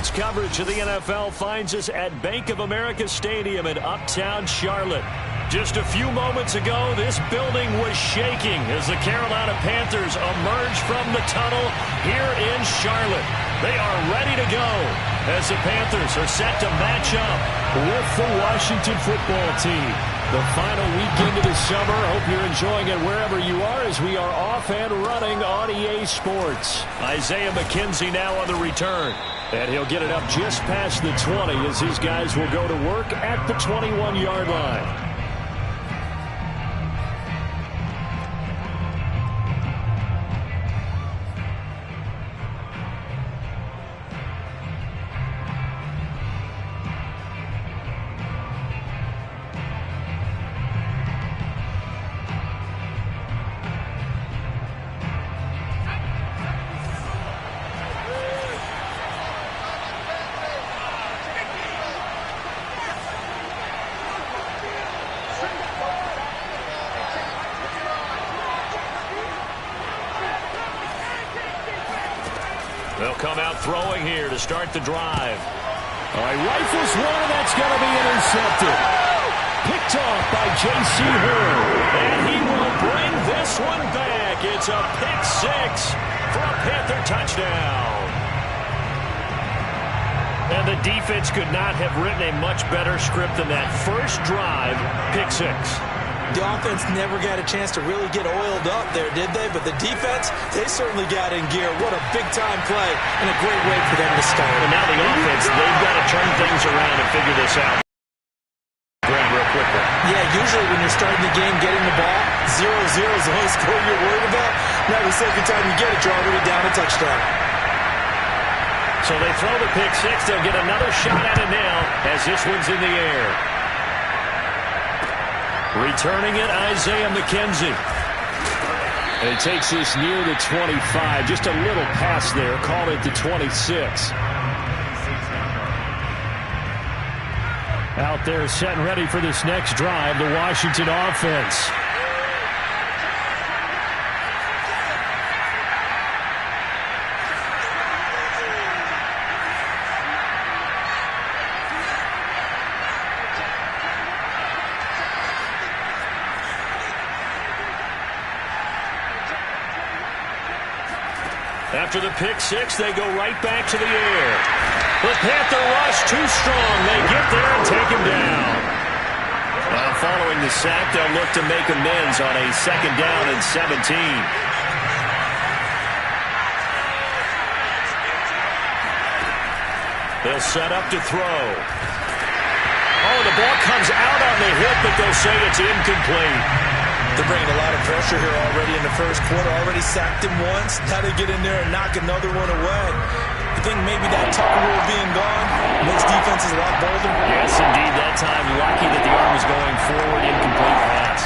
Sports coverage of the NFL finds us at Bank of America Stadium in Uptown Charlotte. Just a few moments ago, this building was shaking as the Carolina Panthers emerged from the tunnel here in Charlotte. They are ready to go as the Panthers are set to match up with the Washington football team. The final weekend of the summer. Hope you're enjoying it wherever you are as we are off and running on EA Sports. Isaiah McKenzie now on the return. And he'll get it up just past the 20 as his guys will go to work at the 21-yard line. They'll come out throwing here to start the drive. All right, rifles one, and that's going to be intercepted. Picked off by J.C. Horn. And he will bring this one back. It's a pick six for a Panther touchdown. And the defense could not have written a much better script than that first drive, pick six. The offense never got a chance to really get oiled up there, did they? But the defense, they certainly got in gear. What a big-time play and a great way for them to start. And now the offense, they've got to turn things around and figure this out. Grab real quickly. Yeah, usually when you're starting the game, getting the ball, 0-0 is the only score you're worried about. Now the second time you get it, you're already down a touchdown. So they throw the pick six. They'll get another shot at it now as this one's in the air. Returning it, Isaiah McKenzie. And he takes this near the 25. Just a little pass there. Called it the 26. Out there set and ready for this next drive, the Washington offense. After the pick six, they go right back to the air. The Panther rush too strong. They get there and take him down. Now following the sack, they'll look to make amends on a second down and 17. They'll set up to throw. Oh, the ball comes out on the hip, but they'll say it's incomplete. They're bringing a lot of pressure here already in the first quarter. Already sacked him once. Now they get in there and knock another one away. I think maybe that Tucker rule being gone makes defenses a lot bolder. Yes, indeed. That time, lucky that the arm was going forward. Incomplete pass.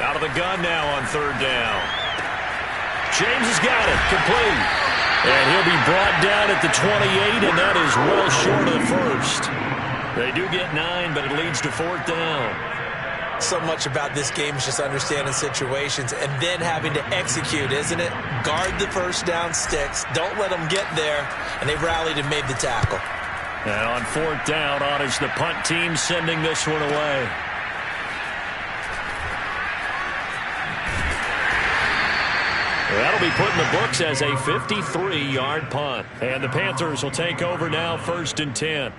Out of the gun now on third down. James has got it, complete. And he'll be brought down at the 28, and that is well short of the first. They do get 9, but it leads to fourth down. So much about this game is just understanding situations and then having to execute, isn't it? Guard the first down sticks. Don't let them get there, and they rallied and made the tackle. And on fourth down, is the punt team sending this one away. That'll be put in the books as a 53-yard punt. And the Panthers will take over now, 1st and 10.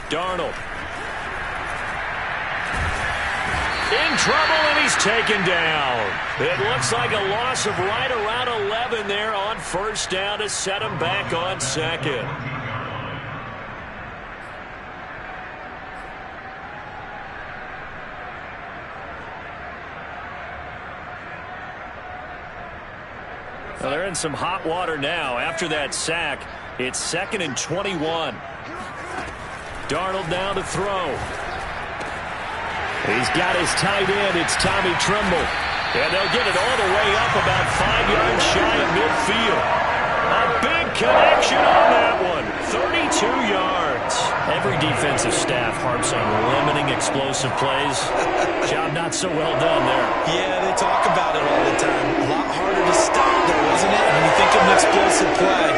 Darnold. In trouble, and he's taken down. It looks like a loss of right around 11 there on first down to set him back on second. Well, they're in some hot water now. After that sack, it's 2nd and 21. Darnold now to throw. He's got his tight end. It's Tommy Tremble. And they'll get it all the way up about 5 yards shy of midfield. A big connection on that one. 32 yards. Every defensive staff harps on limiting explosive plays. Job not so well done there. Yeah, they talk about it all the time. A lot harder to stop, though, isn't it? When you think of an explosive play,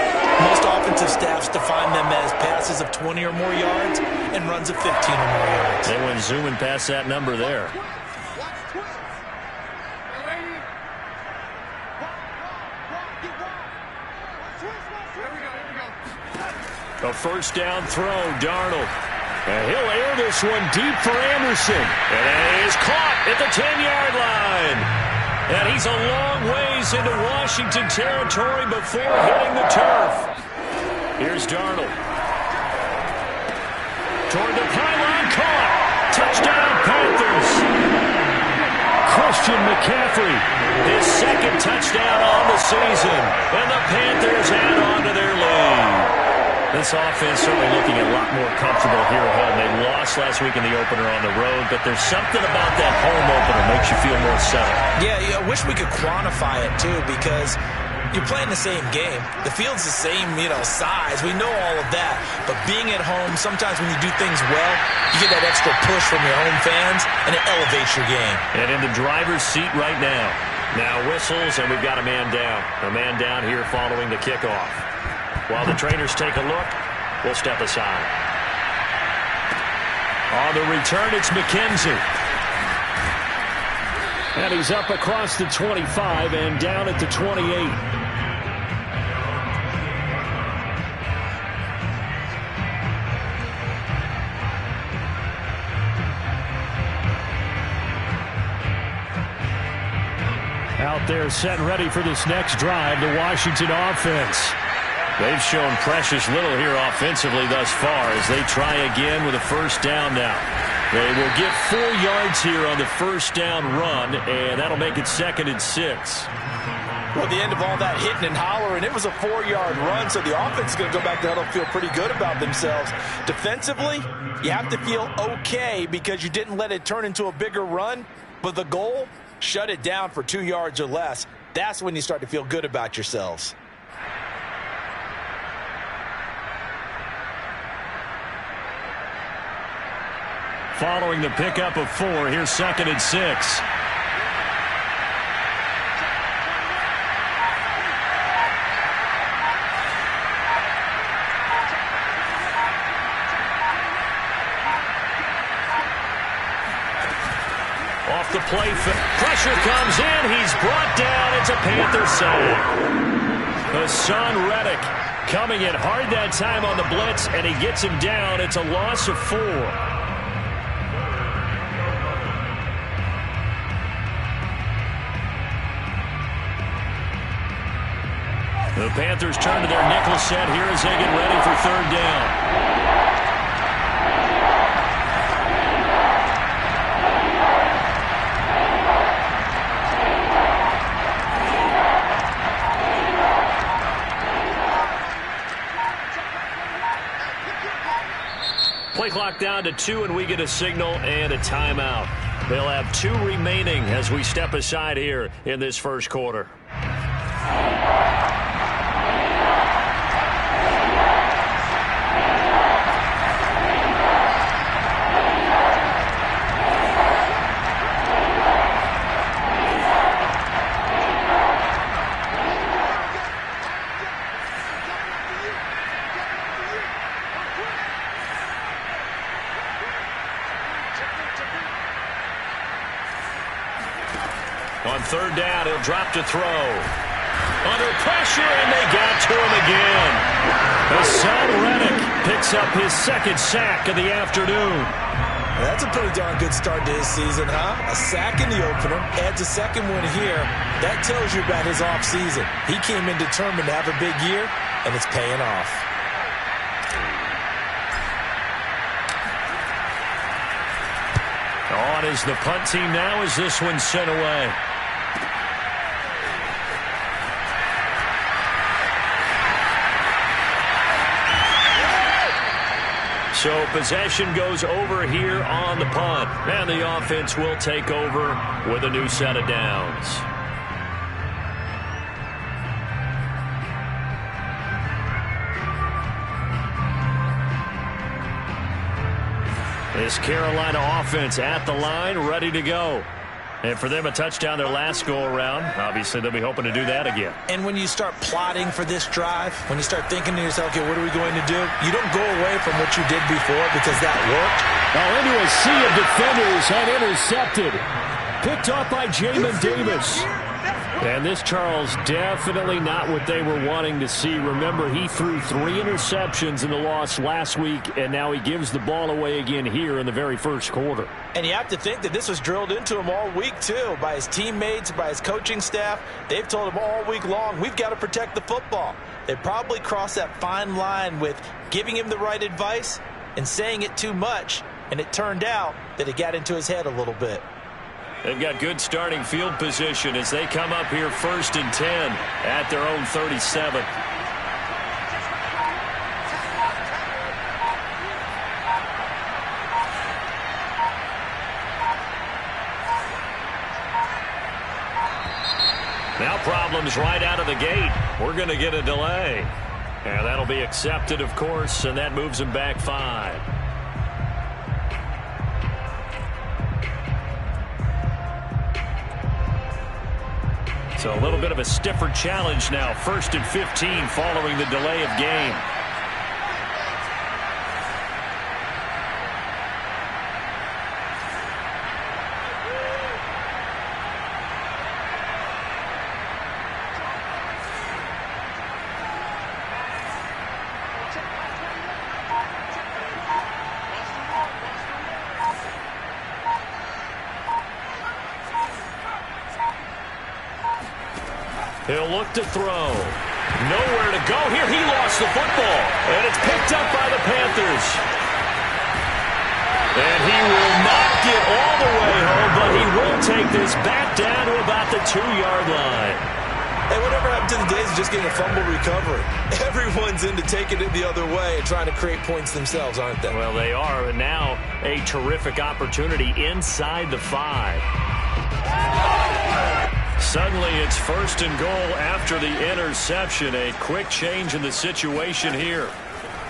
most offensive staffs define them as passes of 20 or more yards and runs of 15 or more yards. They went zooming past that number there. A first down throw, Darnold. And he'll air this one deep for Anderson. And it is caught at the 10-yard line. And he's a long ways into Washington territory before hitting the turf. Here's Darnold. Toward the pylon, caught. Touchdown, Panthers. Christian McCaffrey, his 2nd touchdown on the season. And the Panthers add on to their lead. This offense certainly looking a lot more comfortable here at home. They lost last week in the opener on the road, but there's something about that home opener that makes you feel more settled. Yeah, I wish we could quantify it, too, because you're playing the same game. The field's the same, size. We know all of that. But being at home, sometimes when you do things well, you get that extra push from your home fans, and it elevates your game. And in the driver's seat right now. Now whistles, and we've got a man down. A man down here following the kickoff. While the trainers take a look, we'll step aside. On the return, it's McKenzie. And he's up across the 25 and down at the 28. Out there set and ready for this next drive, the Washington offense. They've shown precious little here offensively thus far as they try again with a first down now. They will get 4 yards here on the first down run, and that'll make it 2nd and 6. Well, at the end of all that hitting and hollering, it was a 4-yard run, so the offense is going to go back to huddle and feel pretty good about themselves. Defensively, you have to feel okay because you didn't let it turn into a bigger run, but the goal, shut it down for 2 yards or less. That's when you start to feel good about yourselves. Following the pickup of 4, here's 2nd and 6. Off the play, pressure comes in, he's brought down, it's a Panther sack. Hassan Reddick coming in hard that time on the blitz, and he gets him down, it's a loss of 4. The Panthers turn to their nickel set here as they get ready for 3rd down. Play clock down to 2, and we get a signal and a timeout. They'll have 2 remaining as we step aside here in this first quarter. On 3rd down, he'll drop to throw. Under pressure, and they got to him again. Hassan Reddick picks up his 2nd sack of the afternoon. That's a pretty darn good start to his season, huh? A sack in the opener, adds a 2nd one here. That tells you about his offseason. He came in determined to have a big year, and it's paying off. On is the punt team now as this one's sent away. So possession goes over here on the punt. And the offense will take over with a new set of downs. This Carolina offense at the line, ready to go. And for them, a touchdown their last go-around. Obviously, they'll be hoping to do that again. And when you start plotting for this drive, when you start thinking to yourself, okay, what are we going to do? You don't go away from what you did before because that worked. Oh, into a sea of defenders and intercepted. Picked off by Jamin Davis. And this, Charles, definitely not what they were wanting to see. Remember, he threw 3 interceptions in the loss last week, and now he gives the ball away again here in the very first quarter. And you have to think that this was drilled into him all week, too, by his teammates, by his coaching staff. They've told him all week long, we've got to protect the football. They probably crossed that fine line with giving him the right advice and saying it too much, and it turned out that it got into his head a little bit. They've got good starting field position as they come up here 1st and 10 at their own 37. Now problems right out of the gate. We're going to get a delay. And that'll be accepted, of course, and that moves them back 5. So a little bit of a stiffer challenge now. 1st and 15 following the delay of game. He'll look to throw. Nowhere to go here. He lost the football. And it's picked up by the Panthers. And he will not get all the way home, but he will take this back down to about the 2-yard line. Hey, whatever happened to the days of just getting a fumble recovery? Everyone's into taking it the other way and trying to create points themselves, aren't they? Well, they are. And now a terrific opportunity inside the 5. Suddenly it's 1st and goal after the interception. A quick change in the situation here.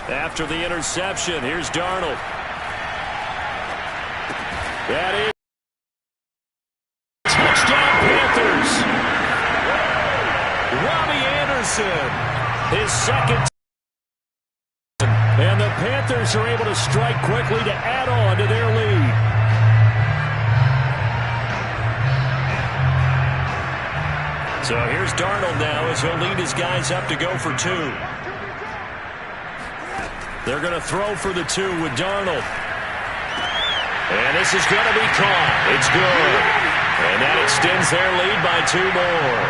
After the interception, here's Darnold. That is touchdown Panthers. Robbie Anderson, his second. And the Panthers are able to strike quickly to add on to their lead. So here's Darnold now as he'll lead his guys up to go for 2. They're going to throw for the 2 with Darnold. And this is going to be caught. It's good. And that extends their lead by 2 more.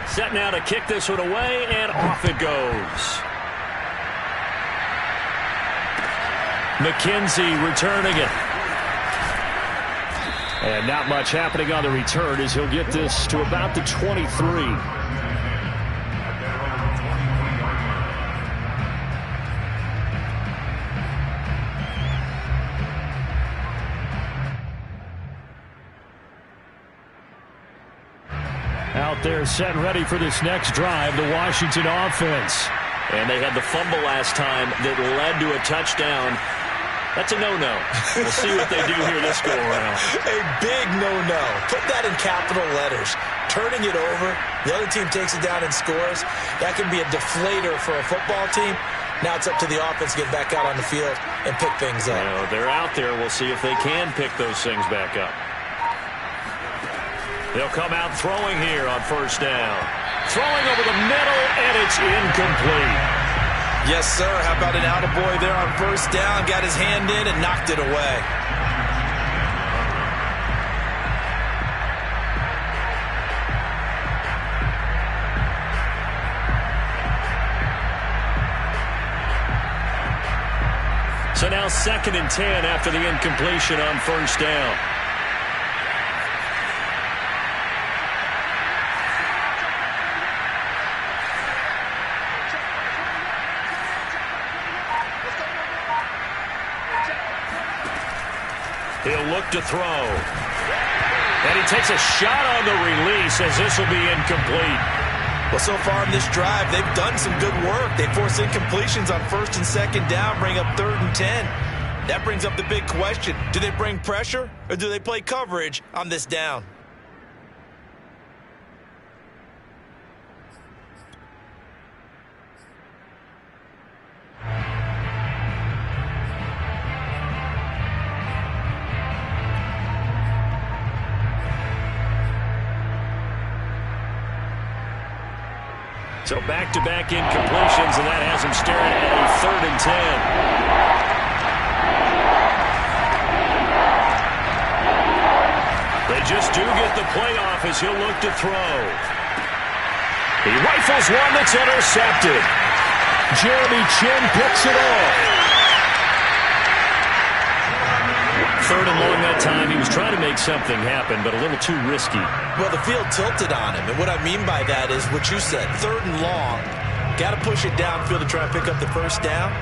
Set now to kick this one away, and off it goes. McKenzie returning it. And not much happening on the return as he'll get this to about the 23. Out there set and ready for this next drive, the Washington offense. And they had the fumble last time that led to a touchdown. That's a no-no. We'll see what they do here this go-around. A big no-no. Put that in capital letters. Turning it over, the other team takes it down and scores. That can be a deflator for a football team. Now it's up to the offense to get back out on the field and pick things up. Well, they're out there. We'll see if they can pick those things back up. They'll come out throwing here on 1st down. Throwing over the middle, and it's incomplete. Yes, sir. How about an attaboy there on 1st down? Got his hand in and knocked it away. So now 2nd and 10 after the incompletion on 1st down. He'll look to throw. And he takes a shot on the release as this will be incomplete. Well, so far in this drive, they've done some good work. They force incompletions on 1st and 2nd down, bring up 3rd and 10. That brings up the big question. Do they bring pressure or do they play coverage on this down? So back-to-back incompletions, and that has him staring at a 3rd and 10. They just do get the playoff as he'll look to throw. He rifles one that's intercepted. Jeremy Chin picks it off. 3rd and long that time. He was trying to make something happen, but a little too risky. Well, the field tilted on him, and what I mean by that is what you said. 3rd and long. Got to push it downfield to try and pick up the 1st down.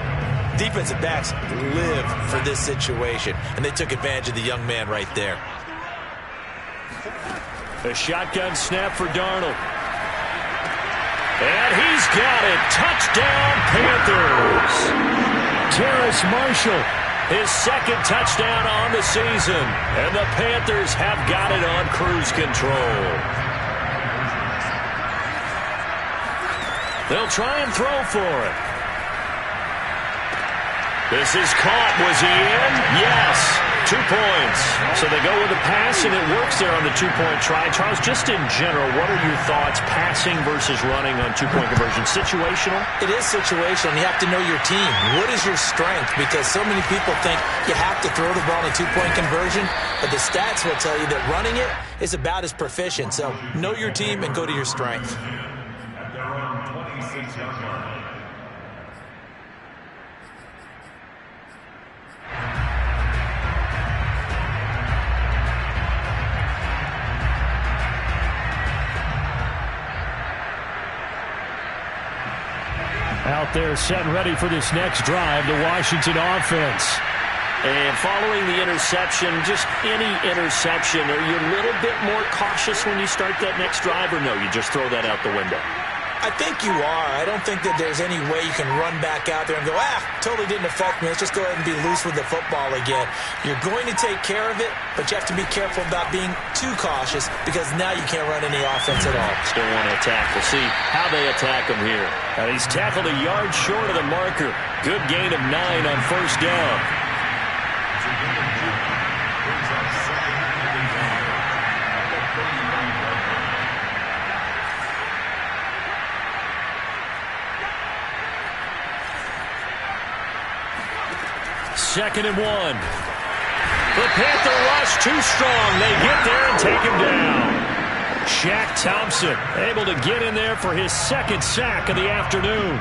Defensive backs live for this situation, and they took advantage of the young man right there. A shotgun snap for Darnold. And he's got it. Touchdown, Panthers. Terrace Marshall, his 2nd touchdown on the season. And the Panthers have got it on cruise control. They'll try and throw for it. This is caught. Was he in? Yes. 2 points. So they go with a pass, and it works there on the 2-point try. Charles, just in general, what are your thoughts passing versus running on 2-point conversion? Situational? It is situational. You have to know your team. What is your strength? Because so many people think you have to throw the ball in a 2-point conversion, but the stats will tell you that running it is about as proficient. So know your team and go to your strength. Out there set and ready for this next drive, the Washington offense. And following the interception, just any interception, are you a little bit more cautious when you start that next drive, or no, you just throw that out the window? I think you are. I don't think that there's any way you can run back out there and go, totally didn't affect me. Let's just go ahead and be loose with the football again. You're going to take care of it, but you have to be careful about being too cautious because now you can't run any offense at all. Still want to attack. We'll see how they attack him here. Now he's tackled a yard short of the marker. Good gain of 9 on 1st down. Second and 1. The Panther rush too strong. They get there and take him down. Shaq Thompson able to get in there for his 2nd sack of the afternoon.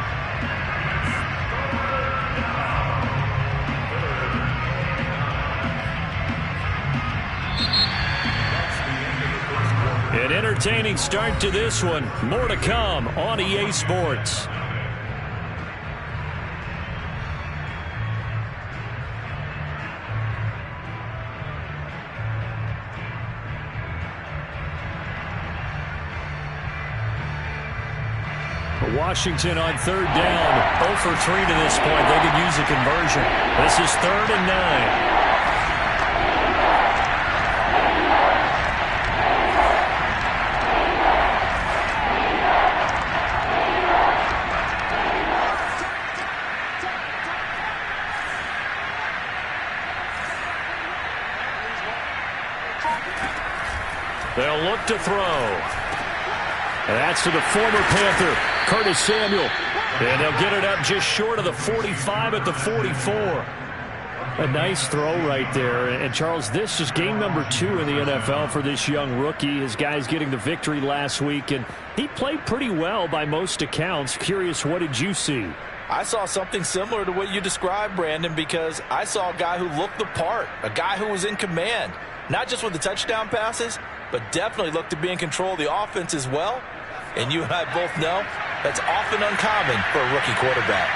An entertaining start to this one. More to come on EA Sports. Washington on 3rd down. 0 for 3 to this point. They could use a conversion. This is 3rd and 9. They'll look to throw. And that's to the former Panther, Curtis Samuel. And they'll get it up just short of the 45 at the 44. A nice throw right there. And, Charles, this is game number 2 in the NFL for this young rookie. His guys getting the victory last week, and he played pretty well by most accounts. Curious, what did you see? I saw something similar to what you described, Brandon, because I saw a guy who looked the part, a guy who was in command, not just with the touchdown passes, but definitely looked to be in control of the offense as well. And you and I both know that's often uncommon for a rookie quarterback.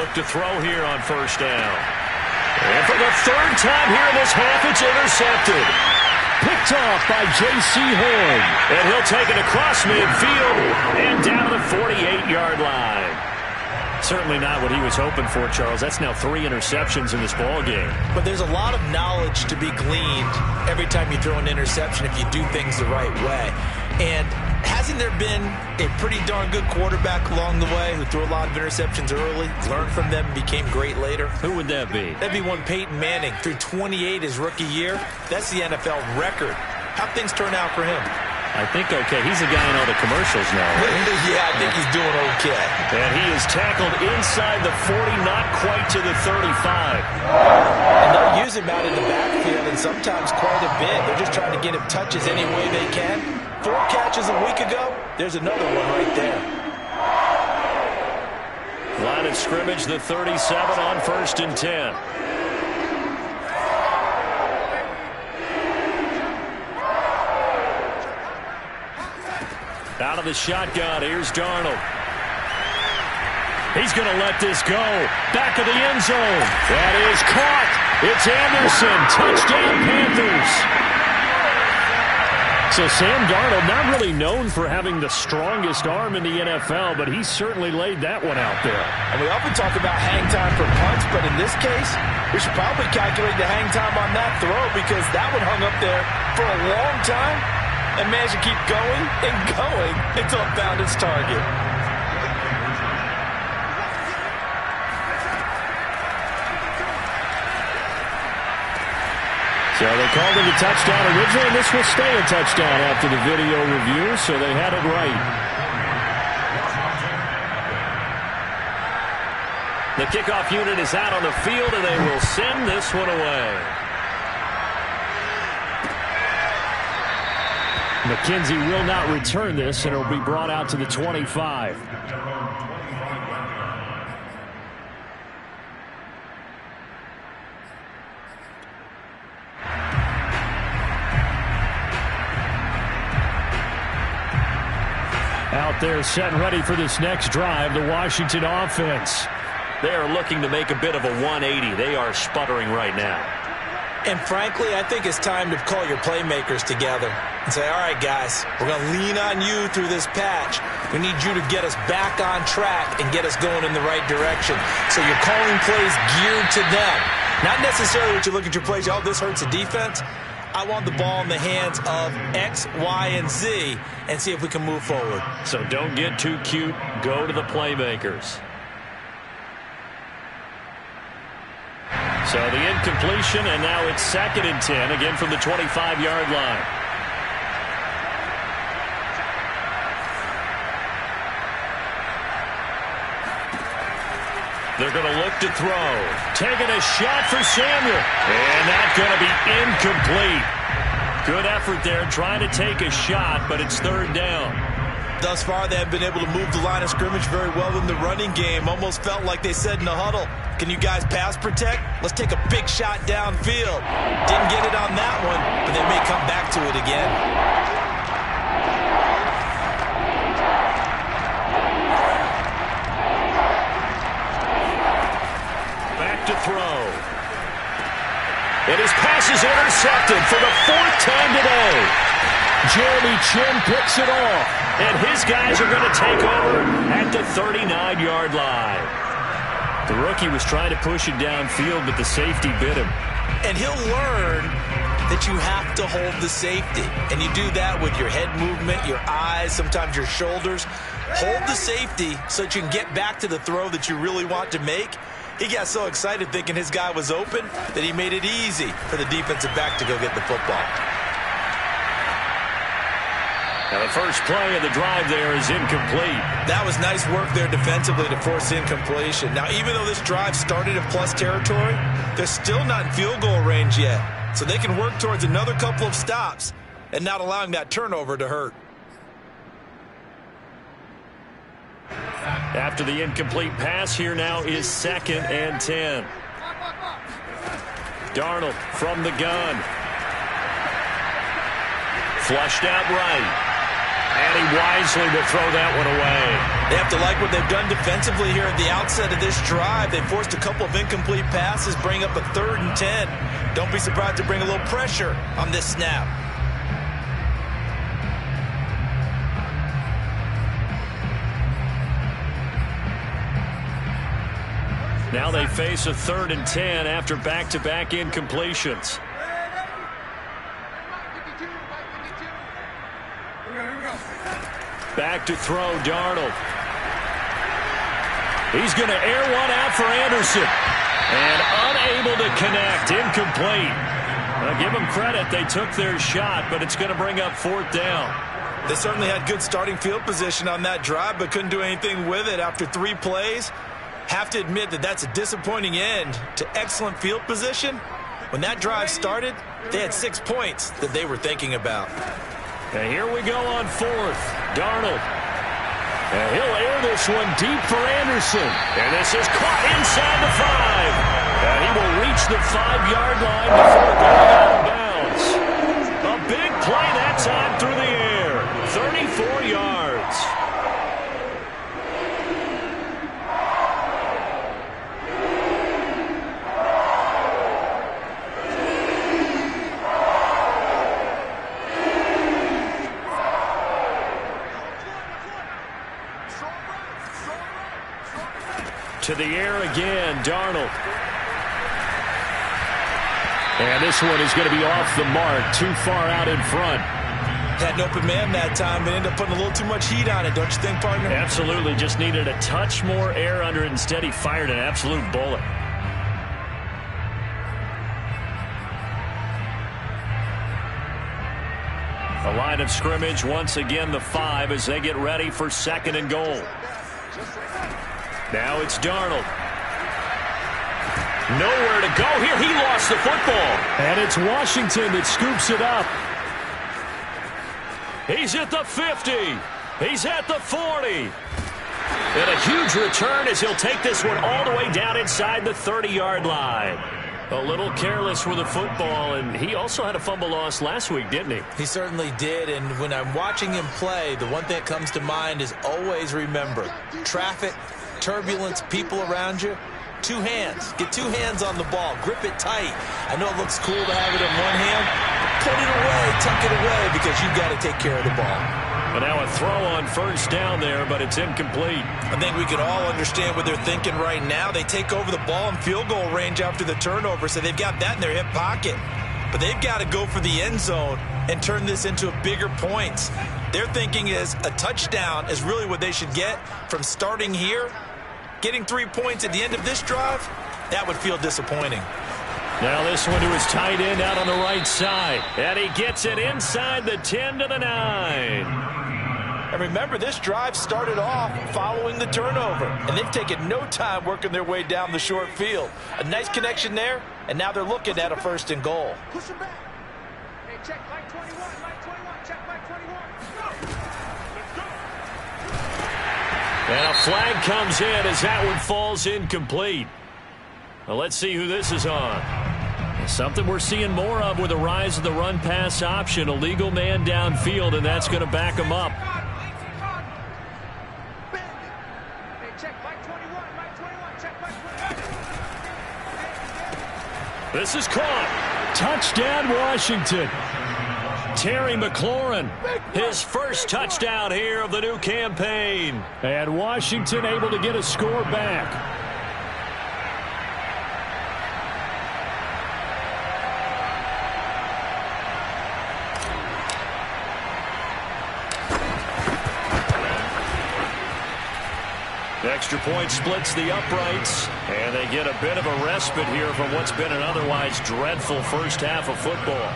look to throw here on first down. And for the third time here in this half, it's intercepted. Picked off by J.C. Horn. And he'll take it across midfield and down to the 48-yard line. Certainly not what he was hoping for, Charles. That's now 3 interceptions in this ball game. But there's a lot of knowledge to be gleaned every time you throw an interception if you do things the right way. And hasn't there been a pretty darn good quarterback along the way who threw a lot of interceptions early, learned from them, and became great later? Who would that be? That'd be one Peyton Manning. Threw 28 his rookie year. That's the NFL record. How'd things turn out for him? I think okay. He's a guy in all the commercials now, right? Yeah, I think he's doing okay. And he is tackled inside the 40, not quite to the 35. And they'll use him out in the backfield, and sometimes quite a bit. They're just trying to get him touches any way they can. 4 catches a week ago. There's another one right there. Line of scrimmage, the 37 on 1st and 10. Out of the shotgun, here's Darnold. He's going to let this go. Back of the end zone. That is caught. It's Anderson. Touchdown, Panthers. So Sam Darnold, not really known for having the strongest arm in the NFL, but he certainly laid that one out there. And we often talk about hang time for punts, but in this case, we should probably calculate the hang time on that throw because that one hung up there for a long time and managed to keep going and going until it found its target. So they called it a touchdown originally, and this will stay a touchdown after the video review, so they had it right. The kickoff unit is out on the field, and they will send this one away. McKenzie will not return this, and it will be brought out to the 25. Out there set and ready for this next drive, the Washington offense. They are looking to make a bit of a 180. They are sputtering right now. And frankly, I think it's time to call your playmakers together and say, all right, guys, we're going to lean on you through this patch. We need you to get us back on track and get us going in the right direction. So you're calling plays geared to them. Not necessarily what you look at your plays, oh, this hurts the defense. I want the ball in the hands of X, Y, and Z and see if we can move forward. So don't get too cute. Go to the playmakers. So the incompletion, and now it's 2nd and 10, again from the 25-yard line. They're going to look to throw. Taking a shot for Samuel. And that's going to be incomplete. Good effort there trying to take a shot, but it's 3rd down. Thus far, they have been able to move the line of scrimmage very well in the running game. Almost felt like they said in the huddle, can you guys pass protect? Let's take a big shot downfield. Didn't get it on that one, but they may come back to it again. To throw. And his pass is intercepted for the 4th time today. Jeremy Chin picks it off, and his guys are going to take over at the 39-yard line. The rookie was trying to push it downfield, but the safety bit him. And he'll learn that you have to hold the safety, and you do that with your head movement, your eyes, sometimes your shoulders. Hold the safety so that you can get back to the throw that you really want to make. He got so excited thinking his guy was open that he made it easy for the defensive back to go get the football. Now the first play of the drive there is incomplete. That was nice work there defensively to force incompletion. Now, even though this drive started in plus territory, they're still not in field goal range yet. So they can work towards another couple of stops and not allowing that turnover to hurt. After the incomplete pass, here now is 2nd and 10. Darnold from the gun. Flushed out right. And he wisely will throw that one away. They have to like what they've done defensively here at the outset of this drive. They forced a couple of incomplete passes, bring up a 3rd and 10. Don't be surprised to bring a little pressure on this snap. Now they face a 3rd and 10 after back-to-back incompletions. Back to throw, Darnold. He's going to air one out for Anderson. And unable to connect, incomplete. Now, give them credit, they took their shot, but it's going to bring up 4th down. They certainly had good starting field position on that drive, but couldn't do anything with it after 3 plays. Have to admit that that's a disappointing end to excellent field position. When that drive started, they had 6 points that they were thinking about. And here we go on 4th. Darnold. And he'll air this one deep for Anderson. And this is caught inside the 5. And he will reach the 5-yard line before going out of bounds. A big play that time through the air. 34 yards. To the air again, Darnold. And this one is going to be off the mark, too far out in front. Had an open man that time, but ended up putting a little too much heat on it, don't you think, partner? Absolutely, just needed a touch more air under it. Instead, he fired an absolute bullet. The line of scrimmage, once again, the 5 as they get ready for 2nd and goal. Now it's Darnold. Nowhere to go here. He lost the football. And it's Washington that scoops it up. He's at the 50. He's at the 40. And a huge return as he'll take this one all the way down inside the 30-yard line. A little careless with the football, and he also had a fumble loss last week, didn't he? He certainly did, and when I'm watching him play, the one thing that comes to mind is always remember, traffic, turbulence, people around you, 2 hands. Get 2 hands on the ball. Grip it tight. I know it looks cool to have it in one hand. Put it away, tuck it away, because you've got to take care of the ball. And now a throw on 1st down there, but it's incomplete. I think we can all understand what they're thinking right now. They take over the ball in field goal range after the turnover, so they've got that in their hip pocket. But they've got to go for the end zone and turn this into bigger points. Their thinking is a touchdown is really what they should get from starting here. Getting 3 points at the end of this drive, that would feel disappointing. Now this one to his tight end out on the right side. And he gets it inside the 10 to the 9. And remember, this drive started off following the turnover. And they've taken no time working their way down the short field. A nice connection there, and now they're looking at a 1st and goal. Push him back. Hey, check, line 21, check, line 21. And a flag comes in as that one falls incomplete. Well, let's see who this is on. Something we're seeing more of with the rise of the run-pass option. A legal man downfield, and that's going to back him up. This is caught. Touchdown, Washington. Terry McLaurin, his first touchdown here of the new campaign. And Washington able to get a score back. Extra point splits the uprights, and they get a bit of a respite here from what's been an otherwise dreadful first half of football.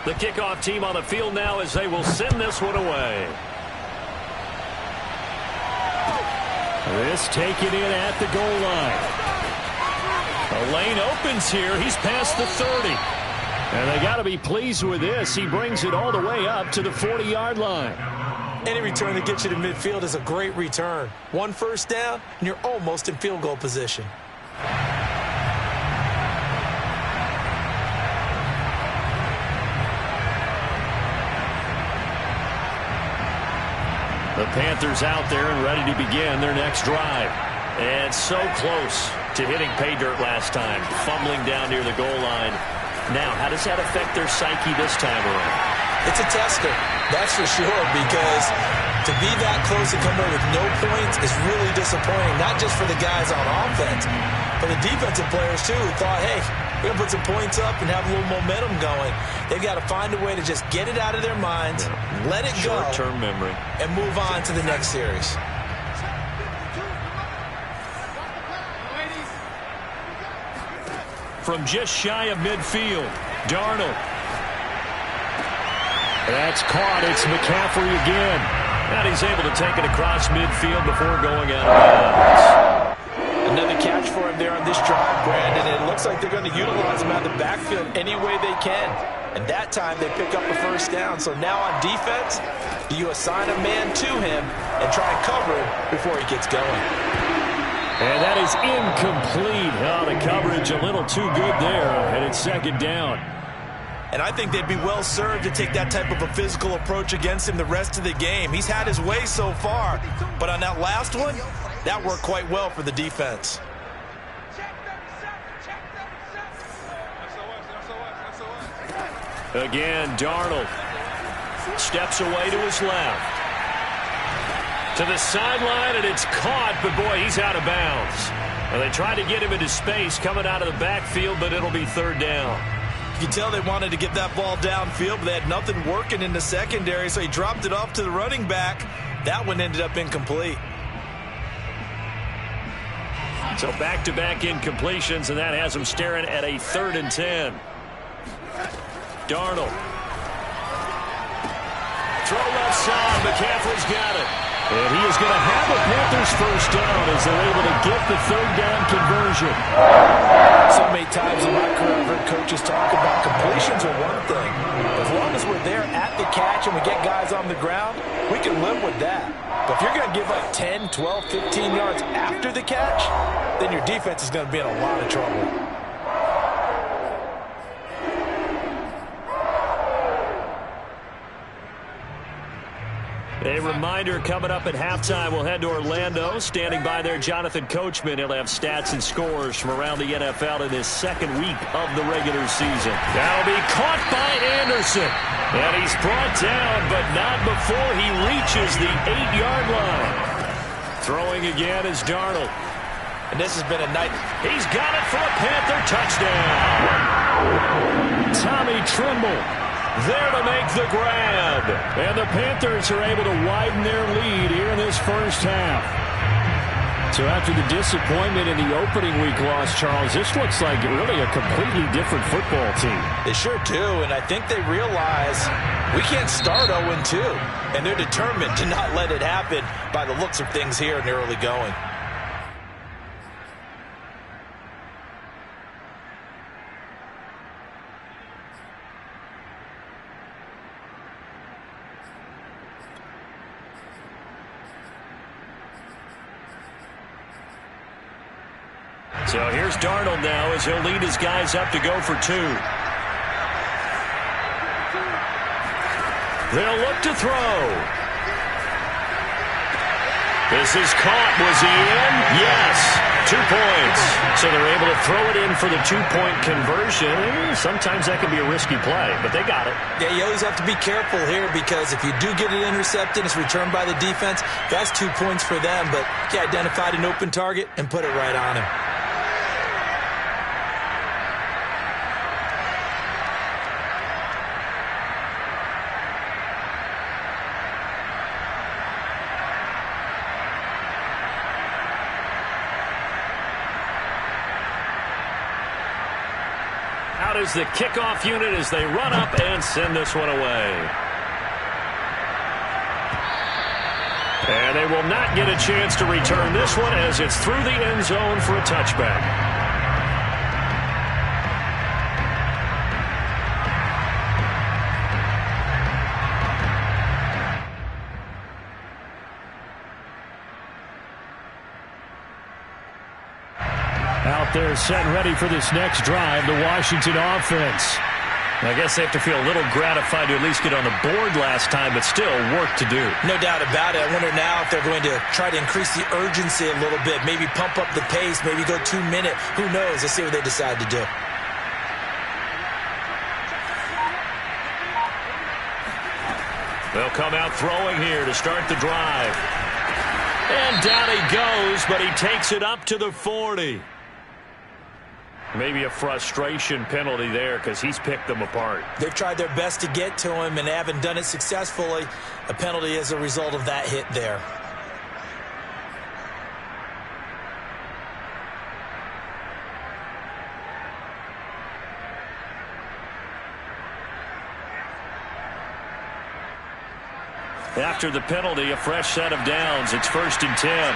The kickoff team on the field now as they will send this one away. This taken in at the goal line. A lane opens here. He's past the 30. And they got to be pleased with this. He brings it all the way up to the 40-yard line. Any return that gets you to midfield is a great return. 1 first down, and you're almost in field goal position. The Panthers out there and ready to begin their next drive. And so close to hitting pay dirt last time, fumbling down near the goal line. Now, how does that affect their psyche this time around? It's a tester, that's for sure, because to be that close and come away with no points is really disappointing, not just for the guys on offense, but the defensive players, too, who thought, hey, we're going to put some points up and have a little momentum going. They've got to find a way to just get it out of their minds, let it go, short-term memory, and move on to the next series. From just shy of midfield, Darnold. That's caught. It's McCaffrey again. And he's able to take it across midfield before going out of bounds. Another catch for him there on this drive, Brandon. And it looks like they're going to utilize him out of the backfield any way they can. And that time they pick up the first down. So now on defense, do you assign a man to him and try and cover him before he gets going? And that is incomplete. Oh, the coverage a little too good there. And it's second down. And I think they'd be well served to take that type of a physical approach against him the rest of the game. He's had his way so far, but on that last one, that worked quite well for the defense. Again, Darnold steps away to his left. To the sideline, and it's caught, but boy, he's out of bounds. Well, they tried to get him into space coming out of the backfield, but it'll be third down. You can tell they wanted to get that ball downfield, but they had nothing working in the secondary, so he dropped it off to the running back. That one ended up incomplete. So back-to-back incompletions, and that has him staring at a 3rd and 10. Darnold. Throw left side. McCaffrey's got it. And he is going to have the Panthers first down as they're able to get the 3rd down conversion. So many times in my career, I've heard coaches talk about completions are one thing. As long as we're there at the catch and we get guys on the ground, we can live with that. But if you're going to give up 10, 12, 15 yards after the catch, then your defense is going to be in a lot of trouble. A reminder coming up at halftime, we'll head to Orlando. Standing by there, Jonathan Coachman. He'll have stats and scores from around the NFL in his second week of the regular season. That'll be caught by Anderson. And he's brought down, but not before he reaches the 8-yard line. Throwing again is Darnold. And this has been a night. He's got it for a Panther touchdown. Tommy Tremble there to make the grab. And the Panthers are able to widen their lead here in this first half. So after the disappointment in the opening week loss, Charles, this looks like really a completely different football team. They sure do, and I think they realize we can't start 0-2. And they're determined to not let it happen by the looks of things here in the early going. So here's Darnold now as he'll lead his guys up to go for 2. They'll look to throw. This is caught. Was he in? Yes. 2 points. So they're able to throw it in for the 2-point conversion. Sometimes that can be a risky play, but they got it. Yeah, you always have to be careful here because if you do get it intercepted, it's returned by the defense. That's 2 points for them, but he identified an open target and put it right on him. Out is the kickoff unit as they run up and send this one away. And they will not get a chance to return this one as it's through the end zone for a touchback. Out there set and ready for this next drive, the Washington offense. I guess they have to feel a little gratified to at least get on the board last time, but still work to do. No doubt about it. I wonder now if they're going to try to increase the urgency a little bit, maybe pump up the pace, maybe go 2 minute. Who knows? Let's see what they decide to do. They'll come out throwing here to start the drive. And down he goes, but he takes it up to the 40. Maybe a frustration penalty there because he's picked them apart. They've tried their best to get to him and haven't done it successfully. A penalty as a result of that hit there. After the penalty, a fresh set of downs. It's 1st and 10.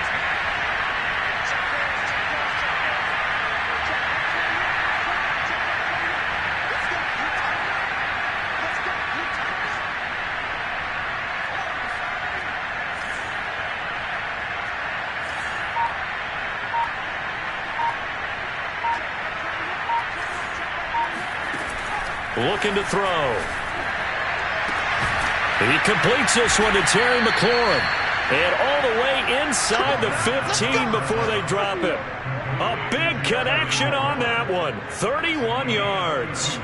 Looking to throw. He completes this one to Terry McLaurin. And all the way inside the 15 before they drop it. A big connection on that one. 31 yards.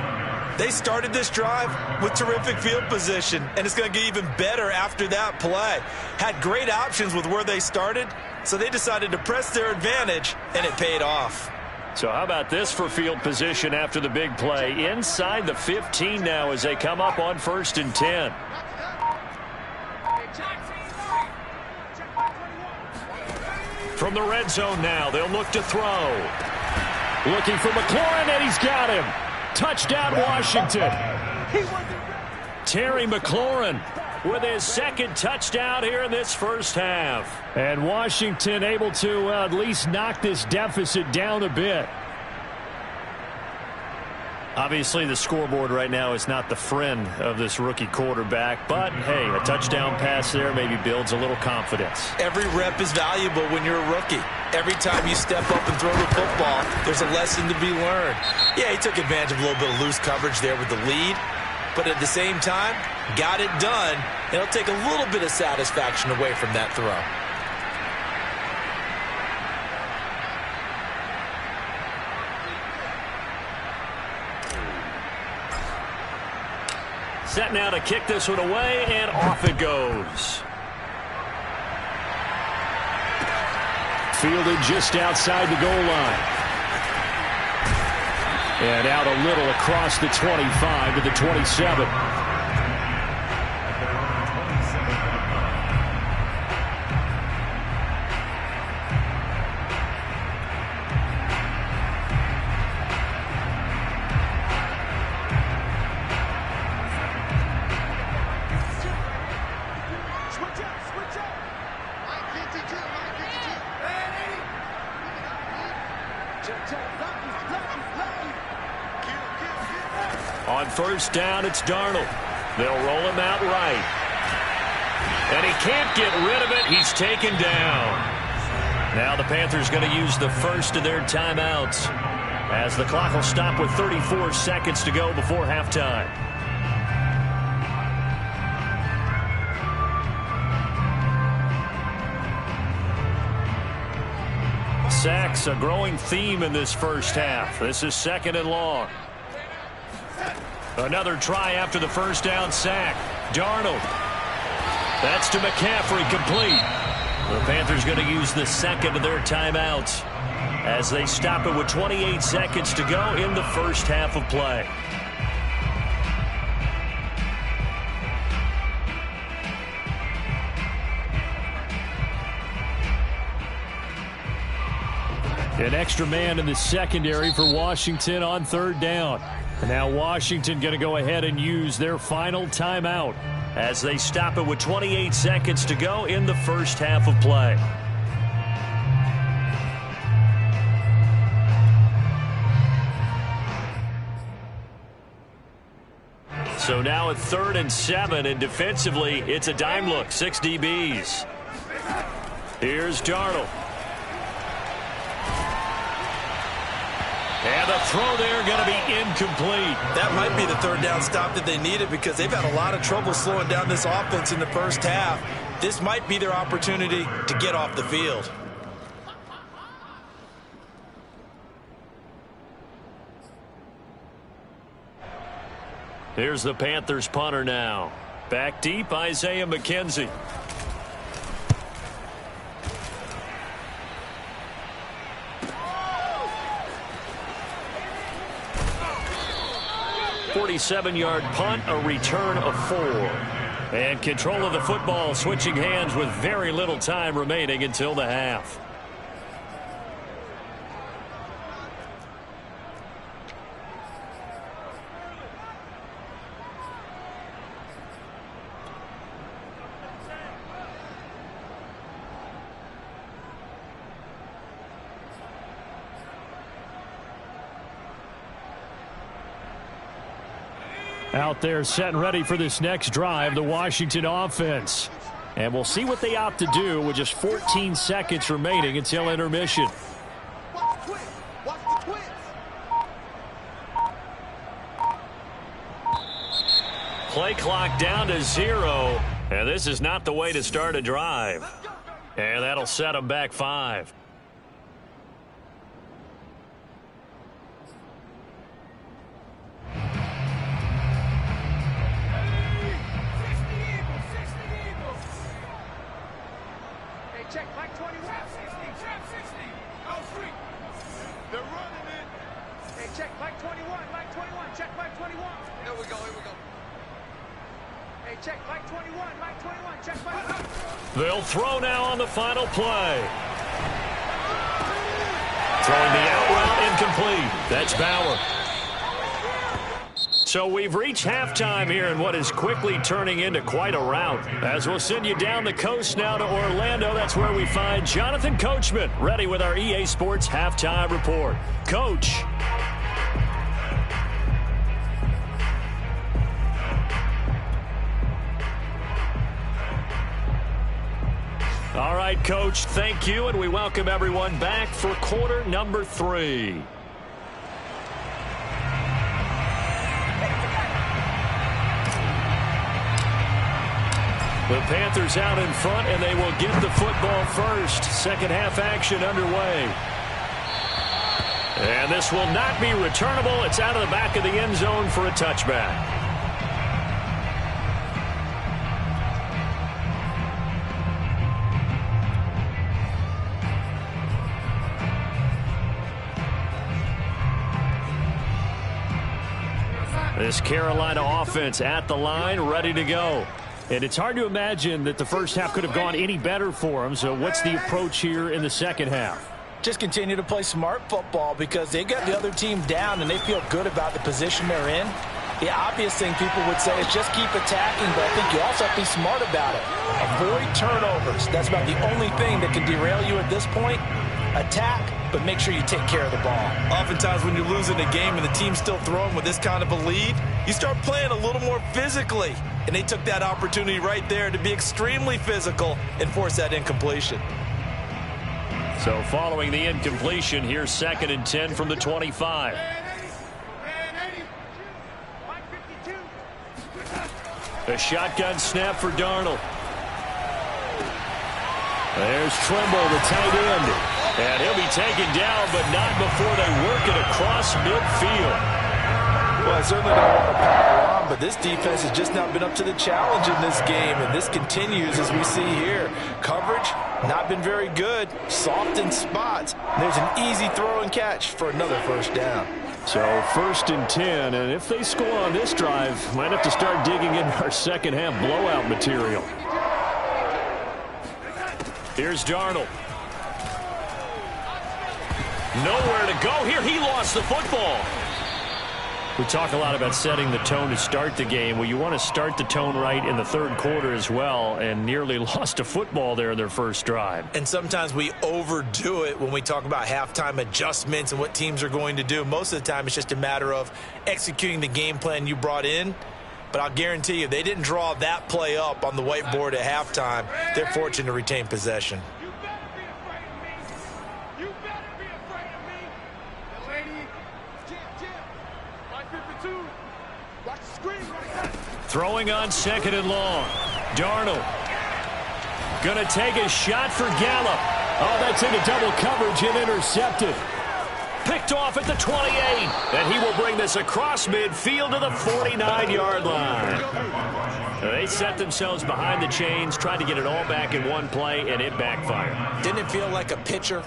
They started this drive with terrific field position, and it's going to get even better after that play. Had great options with where they started, so they decided to press their advantage, and it paid off. So how about this for field position after the big play? Inside the 15 now as they come up on 1st and 10. From the red zone now, they'll look to throw. Looking for McLaurin, and he's got him. Touchdown, Washington. Terry McLaurin with his second touchdown here in this first half. And Washington able to at least knock this deficit down a bit. Obviously, the scoreboard right now is not the friend of this rookie quarterback. But, hey, a touchdown pass there maybe builds a little confidence. Every rep is valuable when you're a rookie. Every time you step up and throw the football, there's a lesson to be learned. Yeah, he took advantage of a little bit of loose coverage there with the lead. But at the same time, got it done. And it'll take a little bit of satisfaction away from that throw. Set now to kick this one away, and off it goes. Fielded just outside the goal line. And out a little across the 25 to the 27. On 1st down, it's Darnold. They'll roll him out right. And he can't get rid of it. He's taken down. Now the Panthers going to use the first of their timeouts as the clock will stop with 34 seconds to go before halftime. Sacks, a growing theme in this first half. This is 2nd and long. Another try after the first down sack. Darnold. That's to McCaffrey, complete. The Panthers going to use the second of their timeouts as they stop it with 28 seconds to go in the first half of play. An extra man in the secondary for Washington on 3rd down. And now Washington going to go ahead and use their final timeout as they stop it with 28 seconds to go in the first half of play. So now at 3rd and 7, and defensively it's a dime look, 6 DBs. Here's Darnold. And the the throw there going to be incomplete. That might be the third down stop that they needed because they've had a lot of trouble slowing down this offense in the first half. This might be their opportunity to get off the field. Here's the Panthers punter now. Back deep, Isaiah McKenzie. .47-yard punt, a return of 4. And control of the football switching hands with very little time remaining until the half. Out there set and ready for this next drive, the Washington offense. And we'll see what they opt to do with just 14 seconds remaining until intermission. Play clock down to 0. And this is not the way to start a drive. And that'll set them back 5. Check, Mike 21. Check 60. Go free. They're running it. Hey, check, Mike 21. Mike 21. Check, Mike 21. Here we go. Hey, check, Mike 21. Mike 21. Check, Mike 21. They'll throw now on the final play. Throwing the out route incomplete. That's Bauer. So we've reached halftime here in what is quickly turning into quite a rout. As we'll send you down the coast now to Orlando, that's where we find Jonathan Coachman, ready with our EA Sports Halftime Report. Coach. All right, Coach, thank you, and we welcome everyone back for quarter number 3. The Panthers out in front, and they will get the football first. Second half action underway. And this will not be returnable. It's out of the back of the end zone for a touchback. This Carolina offense at the line, ready to go. And it's hard to imagine that the first half could have gone any better for them. So what's the approach here in the second half? Just continue to play smart football because they got the other team down and they feel good about the position they're in. The obvious thing people would say is just keep attacking, but I think you also have to be smart about it. Avoid turnovers. That's about the only thing that can derail you at this point. Attack, but make sure you take care of the ball. Oftentimes when you're losing a game and the team's still throwing with this kind of a lead, you start playing a little more physically. And they took that opportunity right there to be extremely physical and force that incompletion. So following the incompletion, here's 2nd and 10 from the 25. A shotgun snap for Darnold. There's Trimble, the tight end. And he'll be taken down, but not before they work it across midfield. Well, I certainly don't want to pile on, but this defense has just not been up to the challenge in this game, and this continues as we see here. Coverage, not been very good, soft in spots. There's an easy throw and catch for another first down. So 1st and 10, and if they score on this drive, might have to start digging in our second half blowout material. Here's Darnold. Nowhere to go here. He lost the football. We talk a lot about setting the tone to start the game. Well, you want to start the tone right in the third quarter as well, and nearly lost a football there in their first drive. And sometimes we overdo it when we talk about halftime adjustments and what teams are going to do. Most of the time, it's just a matter of executing the game plan you brought in. But I'll guarantee you, they didn't draw that play up on the whiteboard at halftime. They're fortunate to retain possession. Throwing on 2nd and long. Darnold. Going to take a shot for Gallup. Oh, that's into double coverage and intercepted. Picked off at the 28. And he will bring this across midfield to the 49-yard line. They set themselves behind the chains, tried to get it all back in one play, and it backfired. Didn't it feel like a pitcher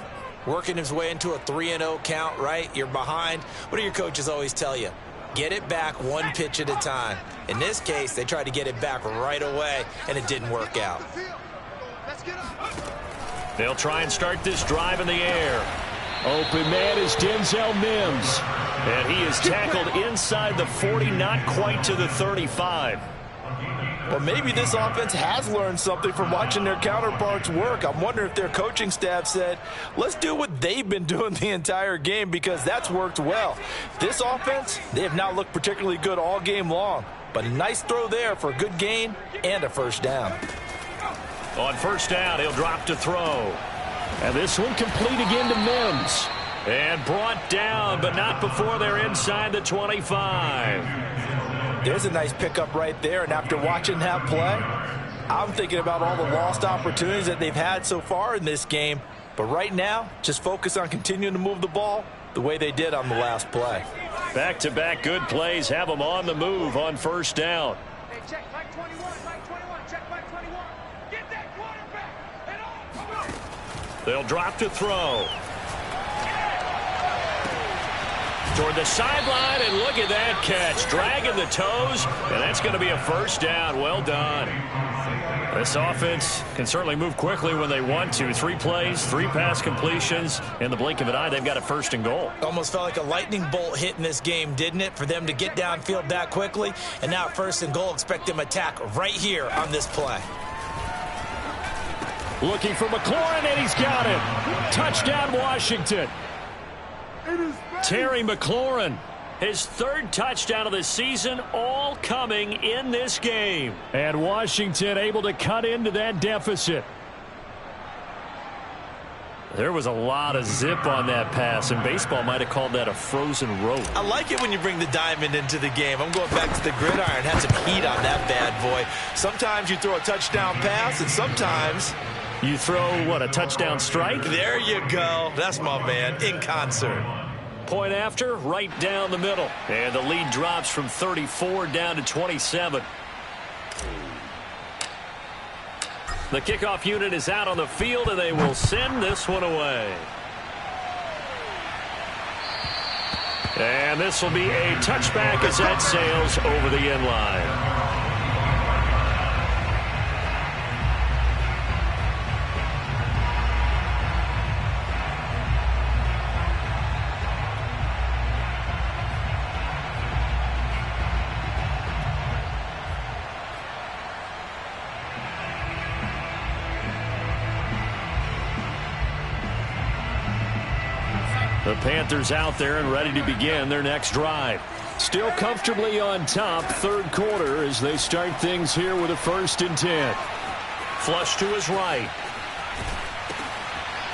working his way into a 3-0 count, right? You're behind. What do your coaches always tell you? Get it back one pitch at a time. In this case, they tried to get it back right away, and it didn't work out. They'll try and start this drive in the air. Open man is Denzel Mims. And he is tackled inside the 40, not quite to the 35. Well, maybe this offense has learned something from watching their counterparts work. I'm wondering if their coaching staff said, let's do what they've been doing the entire game, because that's worked well. This offense, they have not looked particularly good all game long. But a nice throw there for a good gain and a first down. On first down, he'll drop to throw. And this one complete again to Mims. And brought down, but not before they're inside the 25. There's a nice pickup right there, and after watching that play, I'm thinking about all the lost opportunities that they've had so far in this game. But right now, just focus on continuing to move the ball the way they did on the last play. Back-to-back good plays have them on the move on first down. Hey, check back 21, back 21, check back 21. Get that quarterback. And on, come on. They'll drop to throw. Toward the sideline, and look at that catch. Dragging the toes, and that's going to be a first down. Well done. This offense can certainly move quickly when they want to. 3 plays, 3 pass completions. In the blink of an eye, they've got a first and goal. Almost felt like a lightning bolt hit in this game, didn't it? For them to get downfield that quickly. And now first and goal, expect them to attack right here on this play. Looking for McLaurin, and he's got it. Touchdown, Washington. Terry McLaurin, his 3rd touchdown of the season, all coming in this game. And Washington able to cut into that deficit. There was a lot of zip on that pass, and baseball might have called that a frozen rope. I like it when you bring the diamond into the game. I'm going back to the gridiron. Had some heat on that bad boy. Sometimes you throw a touchdown pass, and sometimes you throw, what, a touchdown strike? There you go. That's my man, in concert. Point after, right down the middle. And the lead drops from 34 down to 27. The kickoff unit is out on the field, and they will send this one away. And this will be a touchback as that sails over the end line. The Panthers out there and ready to begin their next drive. Still comfortably on top, 3rd quarter, as they start things here with a 1st and 10. Flush to his right.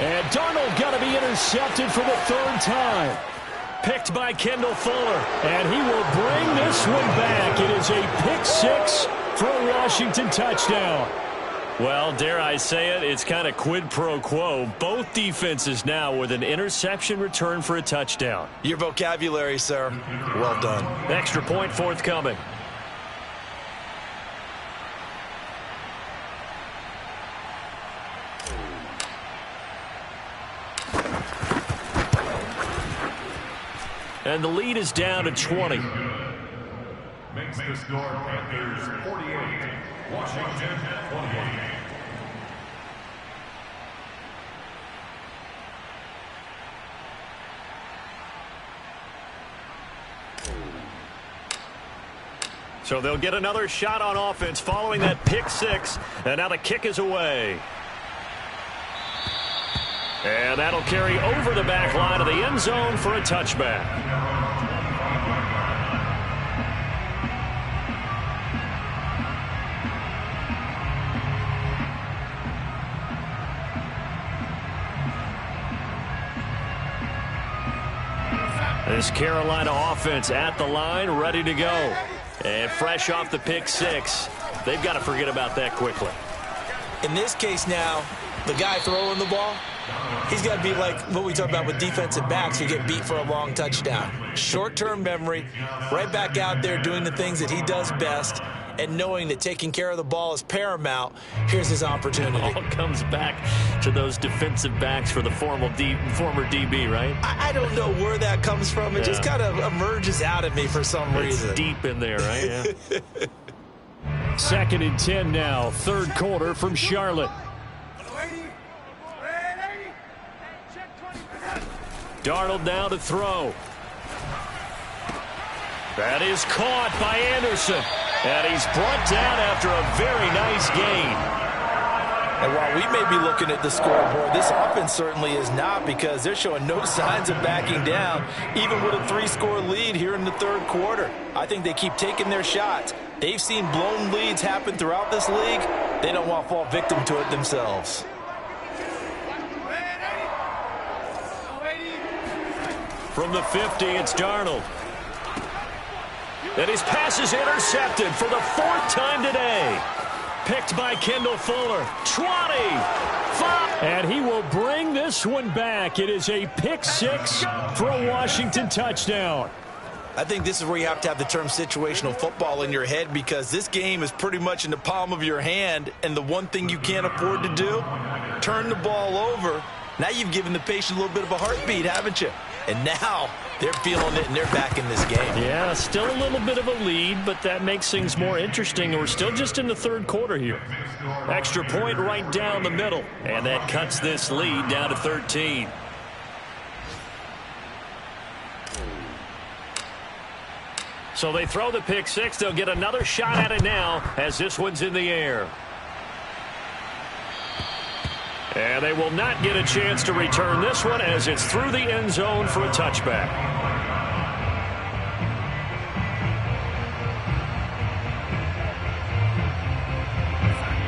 And Darnold got to be intercepted for the 3rd time. Picked by Kendall Fuller. And he will bring this one back. It is a pick 6 for a Washington touchdown. Well, dare I say it, it's kind of quid pro quo. Both defenses now with an interception return for a touchdown. Your vocabulary, sir. Well done. Extra point forthcoming. And the lead is down to 20. Makes the score Panthers 48, Washington 28. So they'll get another shot on offense following that pick 6. And now the kick is away. And that'll carry over the back line of the end zone for a touchback. This Carolina offense at the line, ready to go. And fresh off the pick six, they've got to forget about that quickly. In this case now, the guy throwing the ball, he's got to be like what we talk about with defensive backs who get beat for a long touchdown. Short-term memory, right back out there doing the things that he does best, and knowing that taking care of the ball is paramount. Here's his opportunity. It all comes back to those defensive backs for the former DB, right? I don't know where that comes from. It just kind of emerges out of me for some reason. It's deep in there, right? Yeah. 2nd and 10 now, third quarter from Charlotte. Darnold now to throw. That is caught by Anderson. And he's brought down after a very nice gain. And while we may be looking at the scoreboard, this offense certainly is not, because they're showing no signs of backing down, even with a 3-score lead here in the third quarter. I think they keep taking their shots. They've seen blown leads happen throughout this league. They don't want to fall victim to it themselves. From the 50, it's Darnold. And his pass is intercepted for the 4th time today. Picked by Kendall Fuller. 25. And he will bring this one back. It is a pick six for a Washington touchdown. I think this is where you have to have the term situational football in your head, because this game is pretty much in the palm of your hand, and the one thing you can't afford to do, turn the ball over. Now you've given the patient a little bit of a heartbeat, haven't you? And now they're feeling it, and they're back in this game. Yeah, still a little bit of a lead, but that makes things more interesting. We're still just in the third quarter here. Extra point right down the middle, and that cuts this lead down to 13. So they throw the pick six. They'll get another shot at it now as this one's in the air. And they will not get a chance to return this one as it's through the end zone for a touchback.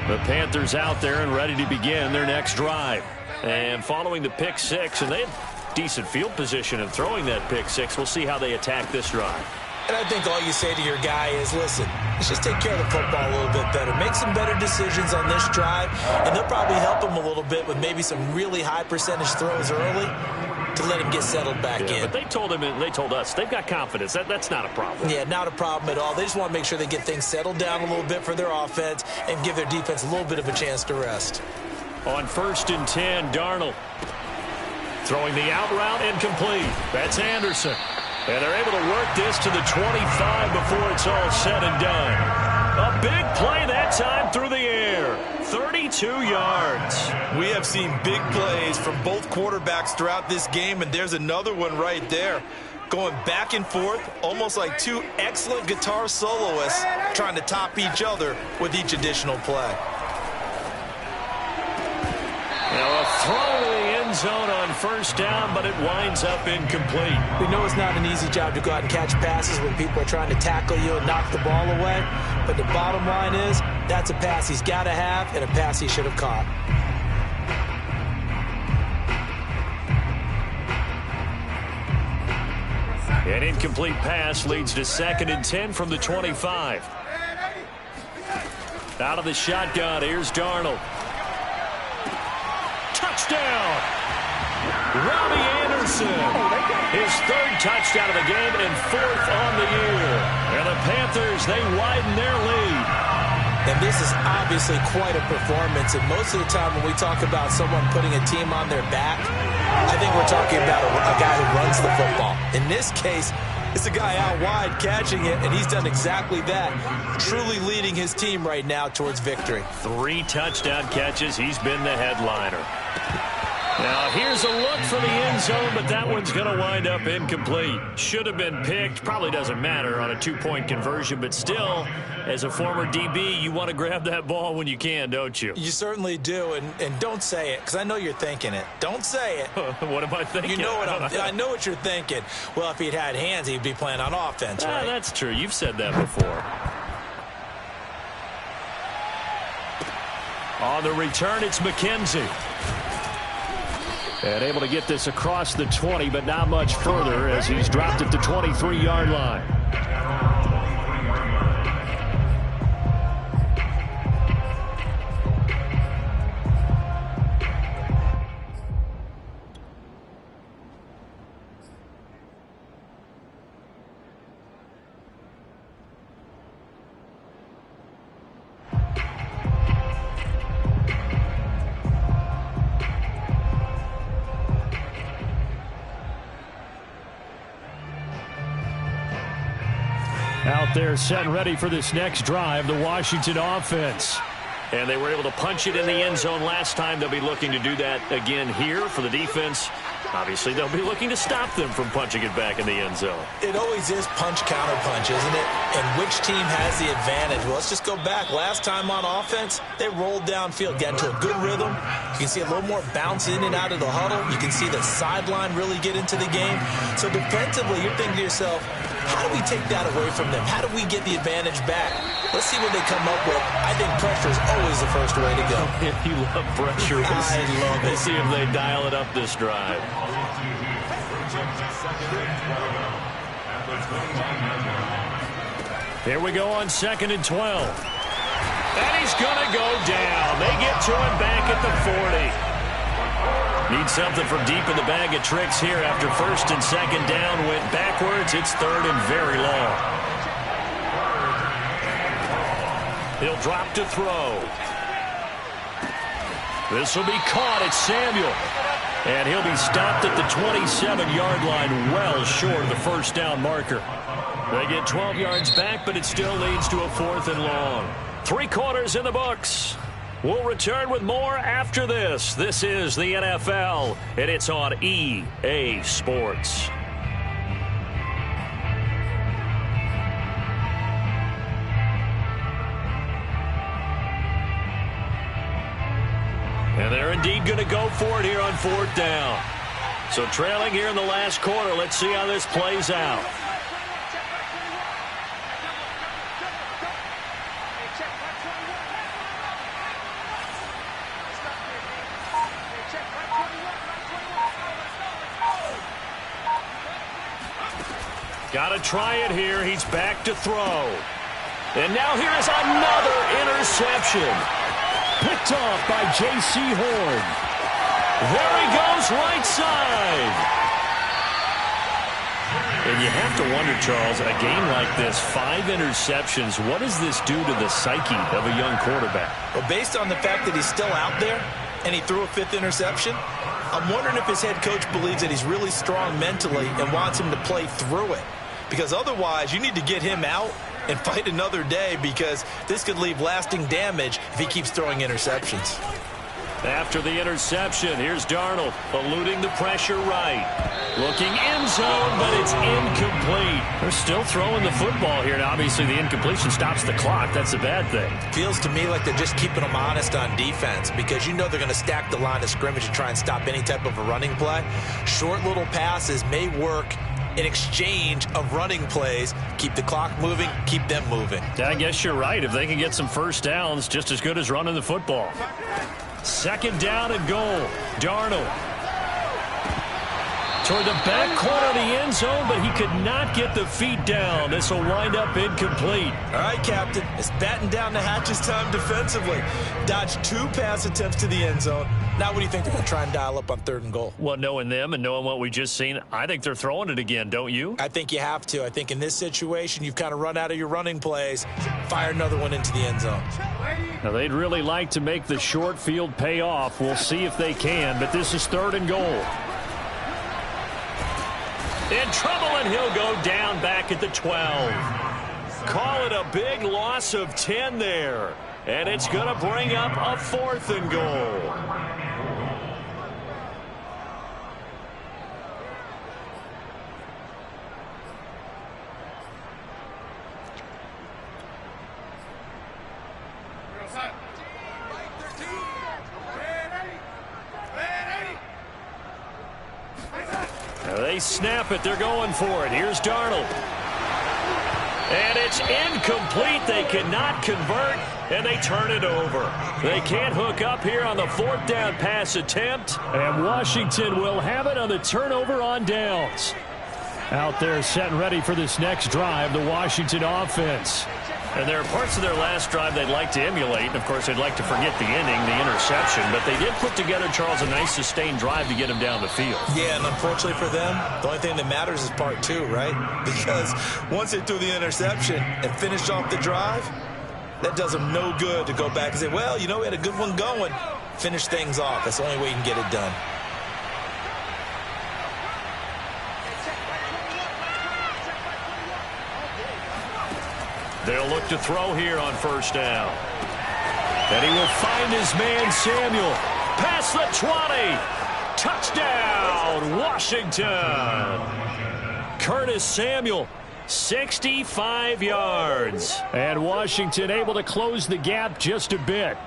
The Panthers out there and ready to begin their next drive. And following the pick six, and they had decent field position in throwing that pick six. We'll see how they attack this drive. And I think all you say to your guy is, listen, let's just take care of the football a little bit better. Make some better decisions on this drive, and they'll probably help him a little bit with maybe some really high percentage throws early to let him get settled back in. But they told him, and they told us, they've got confidence. That's not a problem. Yeah, not a problem at all. They just want to make sure they get things settled down a little bit for their offense and give their defense a little bit of a chance to rest. On 1st and 10, Darnold throwing the out route incomplete. That's Anderson. And they're able to work this to the 25 before it's all said and done. A big play that time through the air. 32 yards. We have seen big plays from both quarterbacks throughout this game, and there's another one right there. Going back and forth, almost like two excellent guitar soloists trying to top each other with each additional play. Now a throw to the end zone on 1st down, but it winds up incomplete. We know it's not an easy job to go out and catch passes when people are trying to tackle you and knock the ball away. But the bottom line is, that's a pass he's got to have and a pass he should have caught. An incomplete pass leads to 2nd and 10 from the 25. Out of the shotgun, here's Darnold. Touchdown! Robbie Anderson. His 3rd touchdown of the game and 4th on the year. And the Panthers, they widen their lead. And this is obviously quite a performance. And most of the time when we talk about someone putting a team on their back, I think we're talking about a guy who runs the football. In this case, it's a guy out wide catching it, and he's done exactly that, truly leading his team right now towards victory. 3 touchdown catches. He's been the headliner. Now, here's a look for the end zone, but that one's going to wind up incomplete. Should have been picked. Probably doesn't matter on a 2-point conversion, but still, as a former DB, you want to grab that ball when you can, don't you? You certainly do, and don't say it, because I know you're thinking it. Don't say it. What am I thinking? You know what I know what you're thinking. Well, if he'd had hands, he'd be playing on offense, right? That's true. You've said that before. On the return, it's McKenzie. And able to get this across the 20, but not much further as he's dropped at the 23-yard line. Out there set and ready for this next drive, the Washington offense. And they were able to punch it in the end zone last time. They'll be looking to do that again here for the defense. Obviously, they'll be looking to stop them from punching it back in the end zone. It always is punch-counter-punch, isn't it? And which team has the advantage? Well, let's just go back. Last time on offense, they rolled downfield, got into a good rhythm. You can see a little more bounce in and out of the huddle. You can see the sideline really get into the game. So defensively, you're thinking to yourself, how do we take that away from them? How do we get the advantage back? Let's see what they come up with. I think pressure is always the first way to go. If you love pressure, I love it. Let's see if they dial it up this drive. Here we go on 2nd and 12. And he's going to go down. They get to him back at the 40. Need something from deep in the bag of tricks here after 1st and 2nd down. Went backwards. It's 3rd and very long. He'll drop to throw. This will be caught. It's Samuel. And he'll be stopped at the 27-yard line, well short of the first down marker. They get 12 yards back, but it still leads to a 4th and long. 3 quarters in the books. We'll return with more after this. This is the NFL, and it's on EA Sports. And they're indeed going to go for it here on 4th down. So trailing here in the last quarter. Let's see how this plays out. Got to try it here. He's back to throw. And now here is another interception. Picked off by J.C. Horn. There he goes, right side. And you have to wonder, Charles, a game like this, 5 interceptions, what does this do to the psyche of a young quarterback? Well, based on the fact that he's still out there and he threw a 5th interception, I'm wondering if his head coach believes that he's really strong mentally and wants him to play through it. Because otherwise, you need to get him out and fight another day, because this could leave lasting damage if he keeps throwing interceptions. After the interception, here's Darnold eluding the pressure right. Looking end zone, but it's incomplete. They're still throwing the football here. Now, obviously, the incompletion stops the clock. That's a bad thing. Feels to me like they're just keeping them honest on defense, because you know they're going to stack the line of scrimmage and try and stop any type of a running play. Short little passes may work in exchange of running plays. Keep the clock moving, keep them moving. I guess you're right. If they can get some first downs, just as good as running the football. 2nd down and goal. Darnold toward the back corner of the end zone, but he could not get the feet down. This will wind up incomplete. All right, Captain. It's batten down the hatches time defensively. Dodged 2 pass attempts to the end zone. Now what do you think they're going to try and dial up on 3rd and goal? Well, knowing them and knowing what we just seen, I think they're throwing it again, don't you? I think you have to. I think in this situation, you've kind of run out of your running plays. Fire another one into the end zone. Now, they'd really like to make the short field pay off. We'll see if they can, but this is 3rd and goal. In trouble, and he'll go down back at the 12. Call it a big loss of 10 there. And it's going to bring up a 4th and goal. They snap it. They're going for it. Here's Darnold. And it's incomplete. They cannot convert, and they turn it over. They can't hook up here on the 4th down pass attempt, and Washington will have it on the turnover on downs. Out there set and ready for this next drive, the Washington offense. And there are parts of their last drive they'd like to emulate. And, of course, they'd like to forget the inning, the interception. But they did put together, Charles, a nice sustained drive to get him down the field. Yeah, and unfortunately for them, the only thing that matters is part 2, right? Because once they threw the interception and finished off the drive, that does them no good to go back and say, well, you know, we had a good one going. Finish things off. That's the only way you can get it done. They'll look to throw here on first down. And he will find his man Samuel. Past the 20. Touchdown, Washington. Curtis Samuel, 65 yards. And Washington able to close the gap just a bit.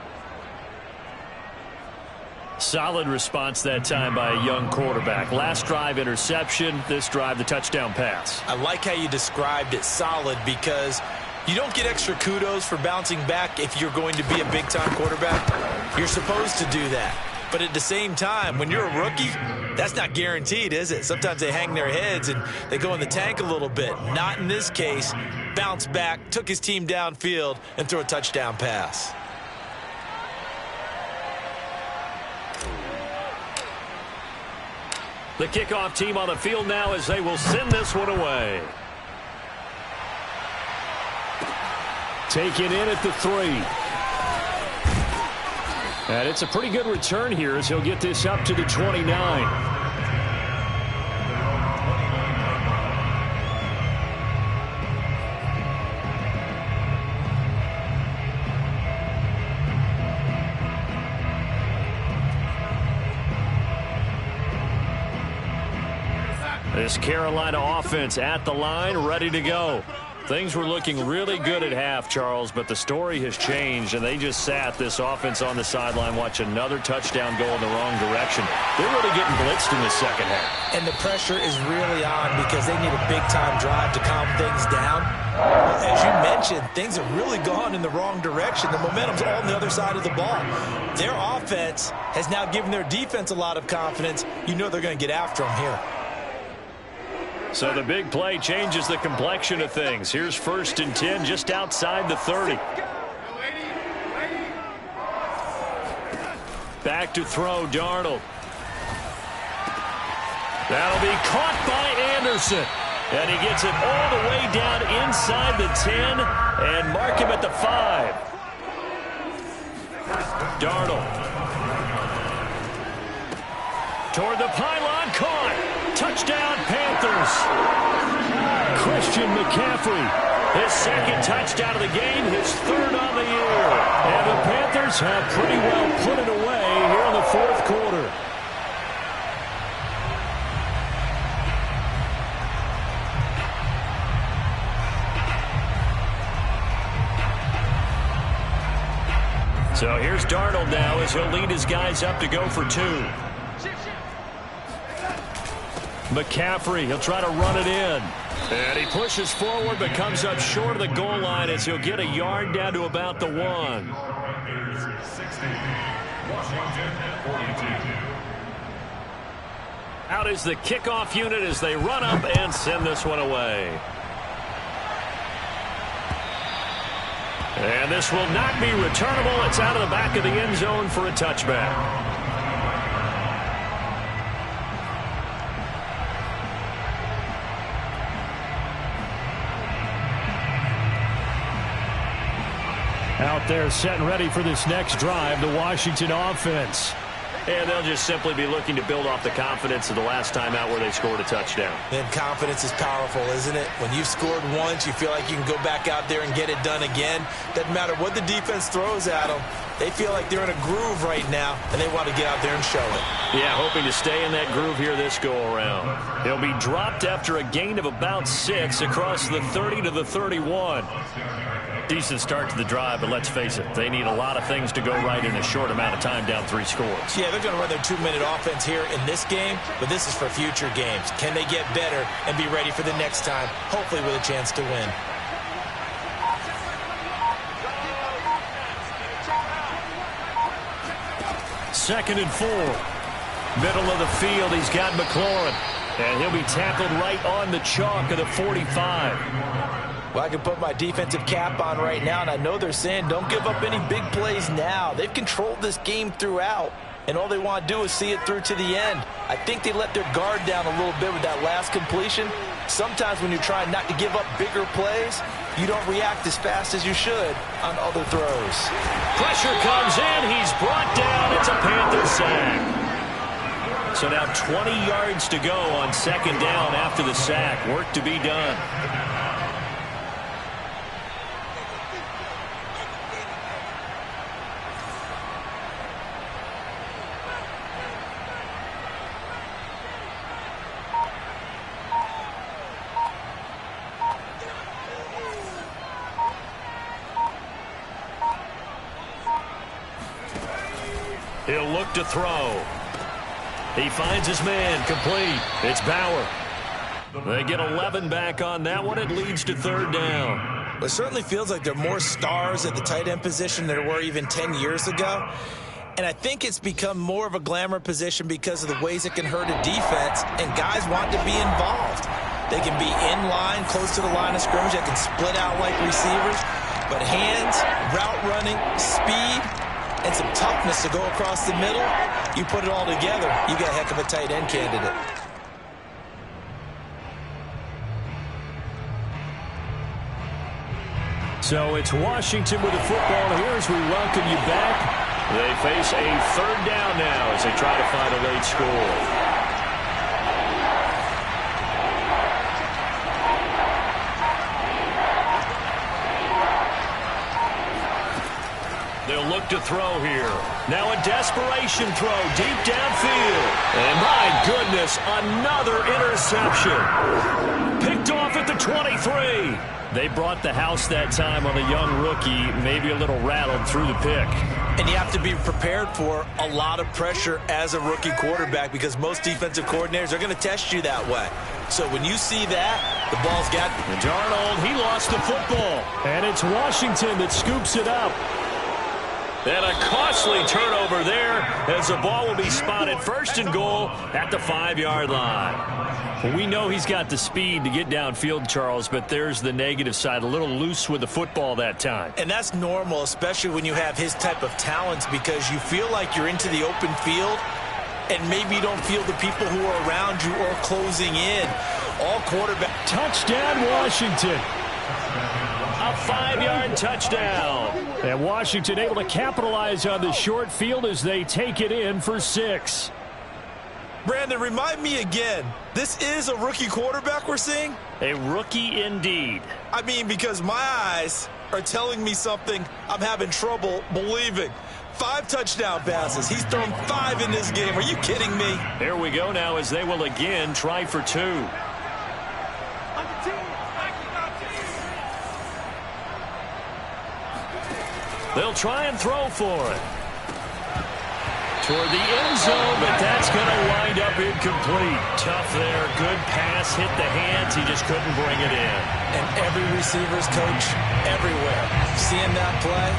Solid response that time by a young quarterback. Last drive, interception. This drive, the touchdown pass. I like how you described it, solid, because you don't get extra kudos for bouncing back if you're going to be a big-time quarterback. You're supposed to do that. But at the same time, when you're a rookie, that's not guaranteed, is it? Sometimes they hang their heads and they go in the tank a little bit. Not in this case. Bounce back, took his team downfield, and threw a touchdown pass. The kickoff team on the field now as they will send this one away. Taken in at the 3. And it's a pretty good return here as he'll get this up to the 29. This Carolina offense at the line, ready to go. Things were looking really good at half, Charles, but the story has changed, and they just sat this offense on the sideline, watch another touchdown go in the wrong direction. They're really getting blitzed in the second half. And the pressure is really on because they need a big-time drive to calm things down. As you mentioned, things have really gone in the wrong direction. The momentum's all on the other side of the ball. Their offense has now given their defense a lot of confidence. You know they're going to get after them here. So the big play changes the complexion of things. Here's 1st and 10 just outside the 30. Back to throw, Darnold. That'll be caught by Anderson. And he gets it all the way down inside the 10 and mark him at the 5. Darnold. Toward the pylon, caught. Touchdown, Panthers. Christian McCaffrey, his 2nd touchdown of the game, his 3rd on the year. And the Panthers have pretty well put it away here in the 4th quarter. So here's Darnold now as he'll lead his guys up to go for 2. McCaffrey, he'll try to run it in. And he pushes forward but comes up short of the goal line as he'll get a yard down to about the 1. Out is the kickoff unit as they run up and send this one away. And this will not be returnable. It's out of the back of the end zone for a touchback. Out there set and ready for this next drive, the Washington offense. And they'll just simply be looking to build off the confidence of the last time out where they scored a touchdown. And confidence is powerful, isn't it? When you've scored once, you feel like you can go back out there and get it done again. Doesn't matter what the defense throws at them. They feel like they're in a groove right now, and they want to get out there and show it. Yeah, hoping to stay in that groove here this go-around. He'll be dropped after a gain of about 6 across the 30 to the 31. Decent start to the drive, but let's face it, they need a lot of things to go right in a short amount of time down 3 scores. Yeah, they're going to run their 2-minute offense here in this game, but this is for future games. Can they get better and be ready for the next time, hopefully with a chance to win? Second and 4. Middle of the field, he's got McLaurin. And he'll be tackled right on the chalk of the 45. Well, I can put my defensive cap on right now, and I know they're saying don't give up any big plays now. They've controlled this game throughout, and all they want to do is see it through to the end. I think they let their guard down a little bit with that last completion. Sometimes when you're trying not to give up bigger plays, you don't react as fast as you should on other throws. Pressure comes in. He's brought down. It's a Panther sack. So now 20 yards to go on 2nd down after the sack. Work to be done. He'll look to throw. He finds his man, complete. It's Bauer. They get 11 back on that one. It leads to third down. It certainly feels like there are more stars at the tight end position than there were even 10 years ago. And I think it's become more of a glamour position because of the ways it can hurt a defense, and guys want to be involved. They can be in line, close to the line of scrimmage. They can split out like receivers. But hands, route running, speed, and some toughness to go across the middle, you put it all together, you got a heck of a tight end candidate. So it's Washington with the football here as we welcome you back. They face a third down now as they try to find a late score. They'll look to throw here. Now a desperation throw deep downfield. And my goodness, another interception. Picked off at the 23. They brought the house that time on a young rookie, maybe a little rattled through the pick. And you have to be prepared for a lot of pressure as a rookie quarterback because most defensive coordinators are going to test you that way. So when you see that, the ball's got... And Darnold, he lost the football. And it's Washington that scoops it up. And a costly turnover there as the ball will be spotted first and goal at the 5-yard line. Well, we know he's got the speed to get downfield, Charles, but there's the negative side, a little loose with the football that time. And that's normal, especially when you have his type of talents, because you feel like you're into the open field and maybe you don't feel the people who are around you or closing in. All quarterback. Touchdown, Washington. A 5-yard touchdown. And Washington able to capitalize on the short field as they take it in for 6. Brandon, remind me again, this is a rookie quarterback we're seeing? A rookie indeed. I mean, because my eyes are telling me something I'm having trouble believing. 5 touchdown passes. He's thrown 5 in this game. Are you kidding me? There we go now as they will again try for 2. They'll try and throw for it. Toward the end zone, but that's going to wind up incomplete. Tough there. Good pass. Hit the hands. He just couldn't bring it in. And every receiver's coach everywhere. Seeing that play,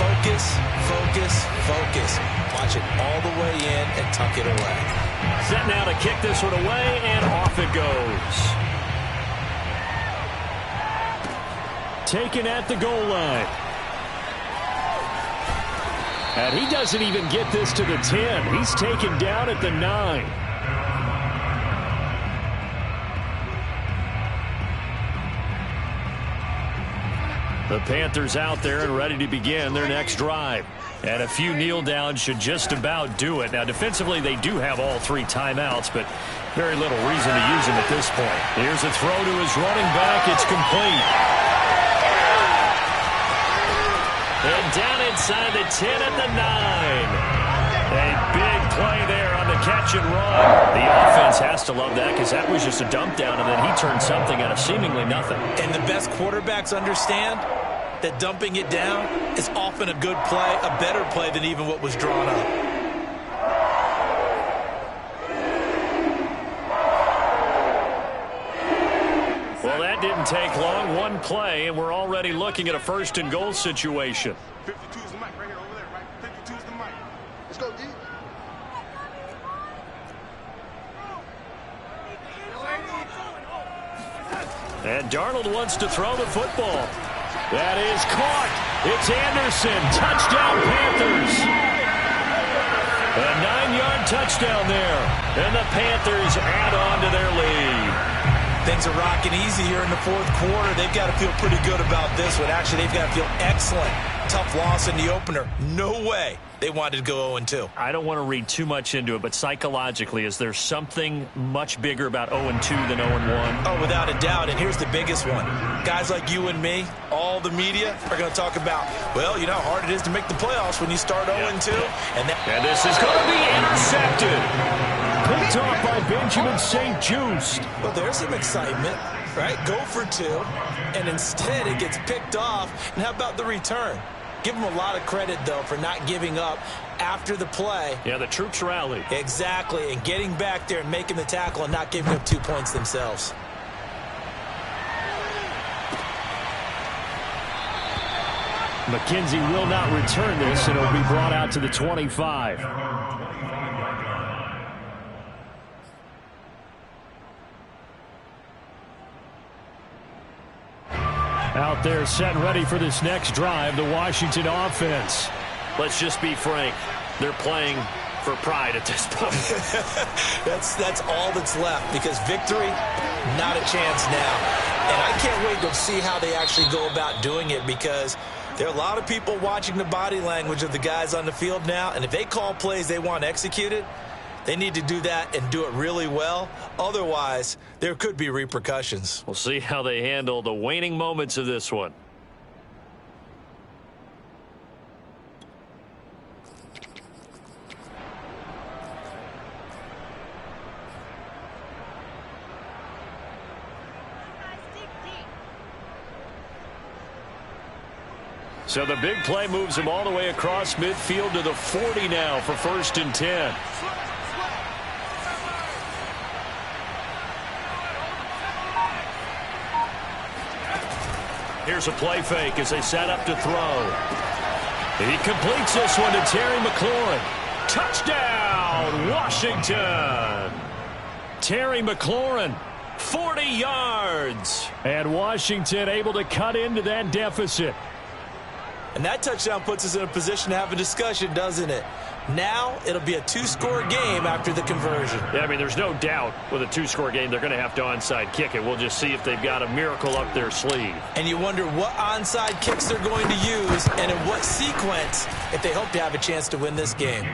focus, focus, focus. Watch it all the way in and tuck it away. Set now to kick this one away, and off it goes. Taken at the goal line. And he doesn't even get this to the 10. He's taken down at the 9. The Panthers out there and ready to begin their next drive. And a few kneel downs should just about do it. Now, defensively, they do have all 3 timeouts, but very little reason to use them at this point. Here's a throw to his running back. It's complete. And down inside the 10 at the 9. A big play there on the catch and run. The offense has to love that because that was just a dump down, and then he turned something out of seemingly nothing. And the best quarterbacks understand that dumping it down is often a good play, a better play than even what was drawn up. Well, that didn't take long. One play, and we're already looking at a first and goal situation. 52 is the mic right here over there, right? 52 is the mic. Let's go, D. And Darnold wants to throw the football. That is caught. It's Anderson. Touchdown, Panthers. A 9-yard touchdown there. And the Panthers add on to their lead. Things are rocking easy here in the 4th quarter. They've got to feel pretty good about this one. Actually, they've got to feel excellent. Tough loss in the opener. No way they wanted to go 0-2. I don't want to read too much into it, but psychologically, is there something much bigger about 0-2 than 0-1? Oh, without a doubt. And here's the biggest one. Guys like you and me, all the media, are going to talk about, well, you know how hard it is to make the playoffs when you start 0-2. And this is going to be intercepted. Picked off by Benjamin St. Just. Well, there's some excitement, right? Go for 2, and instead it gets picked off. And how about the return? Give them a lot of credit, though, for not giving up after the play. Yeah, the troops rallied. Exactly, and getting back there and making the tackle and not giving up 2 points themselves. McKenzie will not return this, and it'll be brought out to the 25. Out there set and ready for this next drive, the Washington offense. Let's just be frank. They're playing for pride at this point. That's all that's left, because victory, not a chance now. And I can't wait to see how they actually go about doing it, because there are a lot of people watching the body language of the guys on the field now, and if they call plays they want executed, they need to do that and do it really well. Otherwise, there could be repercussions. We'll see how they handle the waning moments of this one. So the big play moves him all the way across midfield to the 40 now for 1st and 10. Here's a play fake as they set up to throw. He completes this one to Terry McLaurin. Touchdown, Washington! Terry McLaurin, 40 yards. And Washington able to cut into that deficit. And that touchdown puts us in a position to have a discussion, doesn't it? Now it'll be a 2-score game after the conversion. Yeah, I mean, there's no doubt with a 2-score game they're going to have to onside kick it. We'll just see if they've got a miracle up their sleeve. And you wonder what onside kicks they're going to use and in what sequence if they hope to have a chance to win this game.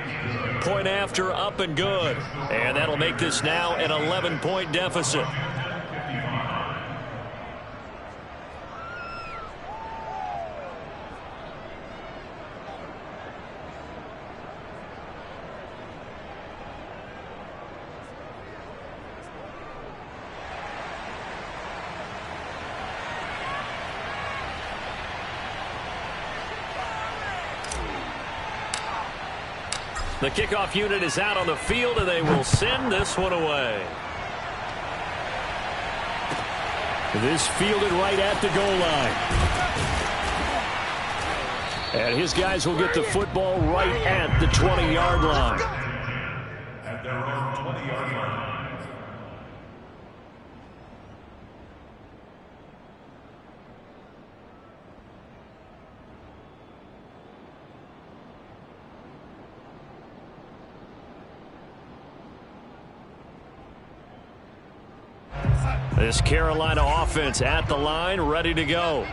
Point after, up and good. And that'll make this now an 11-point deficit. The kickoff unit is out on the field, and they will send this one away. This fielded right at the goal line. And his guys will get the football right at the 20-yard line. At their own 20-yard line. This Carolina offense at the line, ready to go.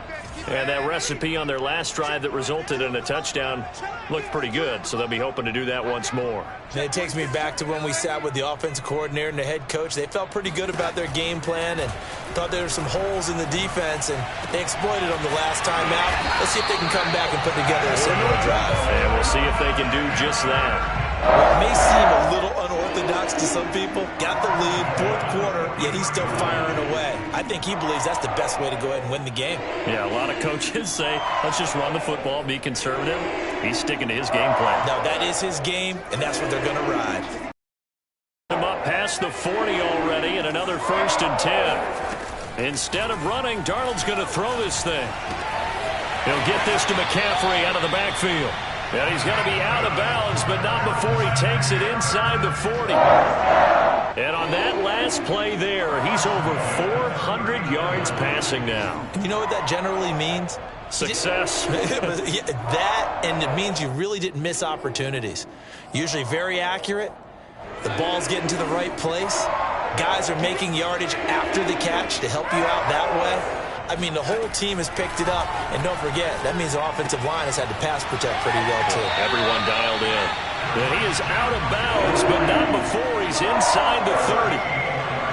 And that recipe on their last drive that resulted in a touchdown looked pretty good, so they'll be hoping to do that once more. And it takes me back to when we sat with the offensive coordinator and the head coach. They felt pretty good about their game plan and thought there were some holes in the defense, and they exploited them the last time out. Let's see if they can come back and put together a similar drive. And we'll see if they can do just that. Well, it may seem a little unorthodox to some people. Got the lead, 4th quarter, yet he's still firing away. I think he believes that's the best way to go ahead and win the game. Yeah, a lot of coaches say, let's just run the football, be conservative. He's sticking to his game plan. No, that is his game, and that's what they're going to ride. Him up past the 40 already, and another 1st and 10. Instead of running, Darnold's going to throw this thing. He'll get this to McCaffrey out of the backfield. And he's going to be out of bounds, but not before he takes it inside the 40. And on that last play there, he's over 400 yards passing now. You know what that generally means? Success. That, and it means you really didn't miss opportunities. Usually very accurate. The ball's getting to the right place. Guys are making yardage after the catch to help you out that way. I mean, the whole team has picked it up. And don't forget, that means the offensive line has had to pass protect pretty well, too. Everyone dialed in. And he is out of bounds, but not before he's inside the 30.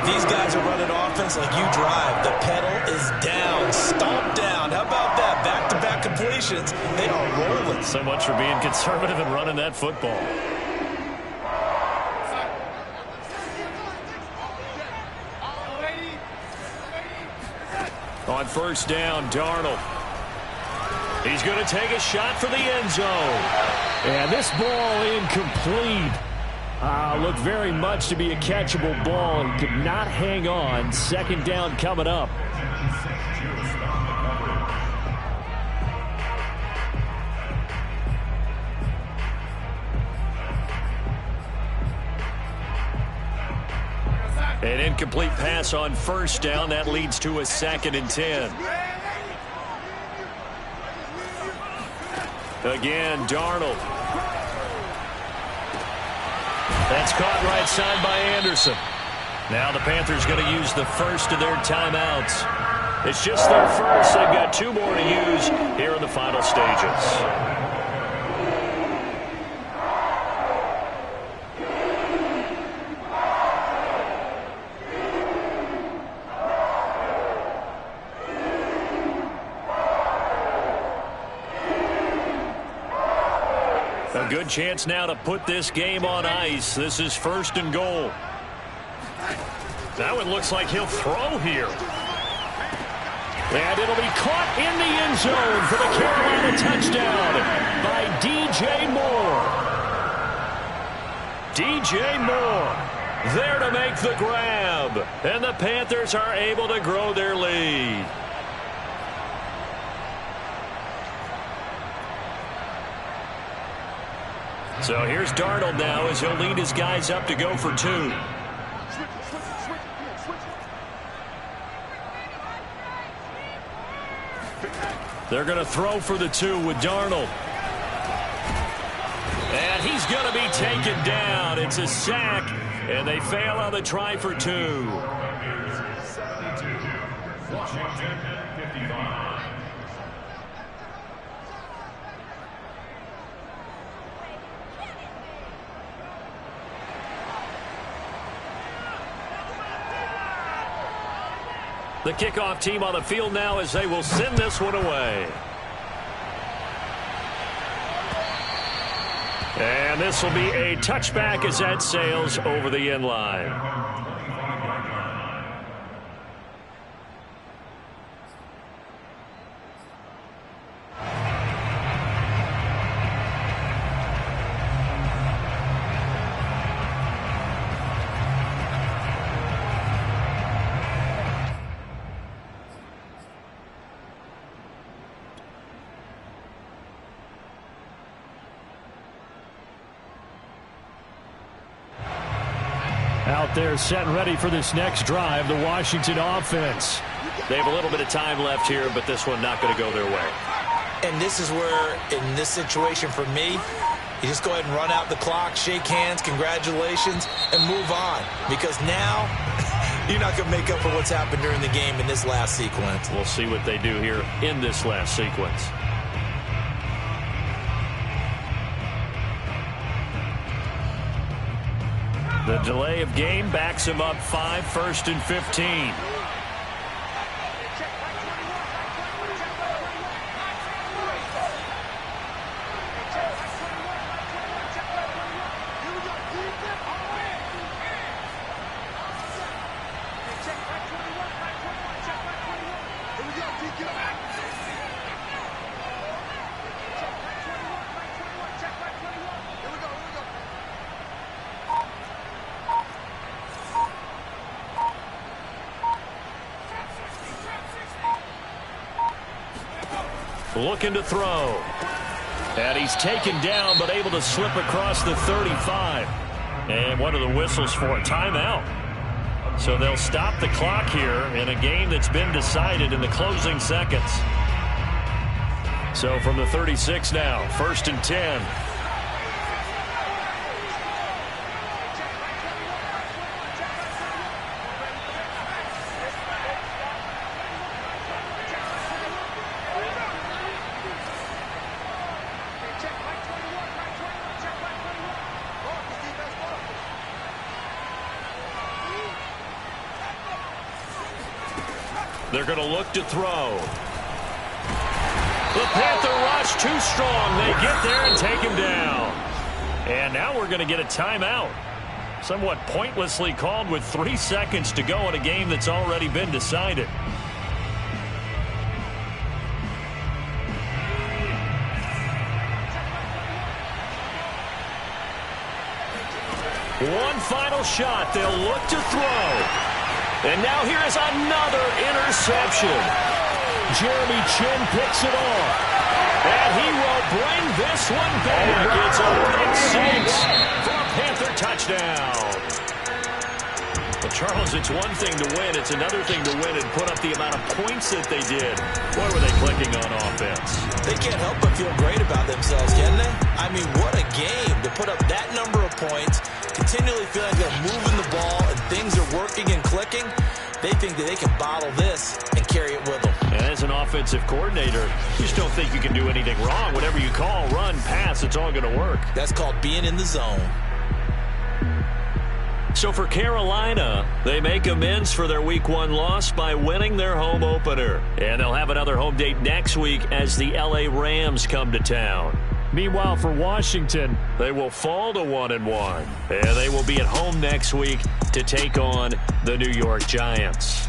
These guys are running offense like you drive. The pedal is down, stomped down. How about that? Back-to-back completions. They are rolling. So much for being conservative and running that football. On 1st down, Darnold. He's going to take a shot for the end zone. And this ball incomplete. Looked very much to be a catchable ball. He could not hang on. Second down coming up. An incomplete pass on first down. That leads to a 2nd and 10. Again, Darnold. That's caught right side by Anderson. Now the Panthers going to use the first of their timeouts. It's just their first. They've got 2 more to use here in the final stages. A good chance now to put this game on ice. This is 1st and goal. Now it looks like he'll throw here. And it'll be caught in the end zone for the Carolina touchdown by DJ Moore. DJ Moore there to make the grab. And the Panthers are able to grow their lead. So here's Darnold now as he'll lead his guys up to go for 2. They're going to throw for the 2 with Darnold. And he's going to be taken down. It's a sack, and they fail on the try for 2. Washington, 55. The kickoff team on the field now as they will send this one away. And this will be a touchback as that sails over the end line. Out there set and ready for this next drive, the Washington offense. They have a little bit of time left here, but this one not going to go their way. And this is where, in this situation for me, you just go ahead and run out the clock, shake hands, congratulations, and move on. Because now, you're not going to make up for what's happened during the game in this last sequence. We'll see what they do here in this last sequence. The delay of game backs him up 5, 1st and 15. Looking to throw. And he's taken down, but able to slip across the 35. And one of the whistles for a timeout. So they'll stop the clock here in a game that's been decided in the closing seconds. So from the 36 now, 1st and 10. They're going to look to throw. The Panther rush too strong. They get there and take him down. And now we're going to get a timeout. Somewhat pointlessly called with 3 seconds to go in a game that's already been decided. One final shot. They'll look to throw. And now here is another interception. Jeremy Chin picks it off. And he will bring this one back. It's a pick 6 for a Panther touchdown. Well, Charles, it's one thing to win. It's another thing to win and put up the amount of points that they did. Boy, were they clicking on offense. They can't help but feel great about themselves, can they? I mean, what a game to put up that number of points, continually feel like they're moving the ball and things are working and clicking. They think that they can bottle this and carry it with them. And as an offensive coordinator, you just don't think you can do anything wrong. Whatever you call, run, pass, it's all going to work. That's called being in the zone. So for Carolina, they make amends for their Week 1 loss by winning their home opener. And they'll have another home date next week as the LA Rams come to town. Meanwhile, for Washington, they will fall to 1-1. And they will be at home next week to take on the New York Giants.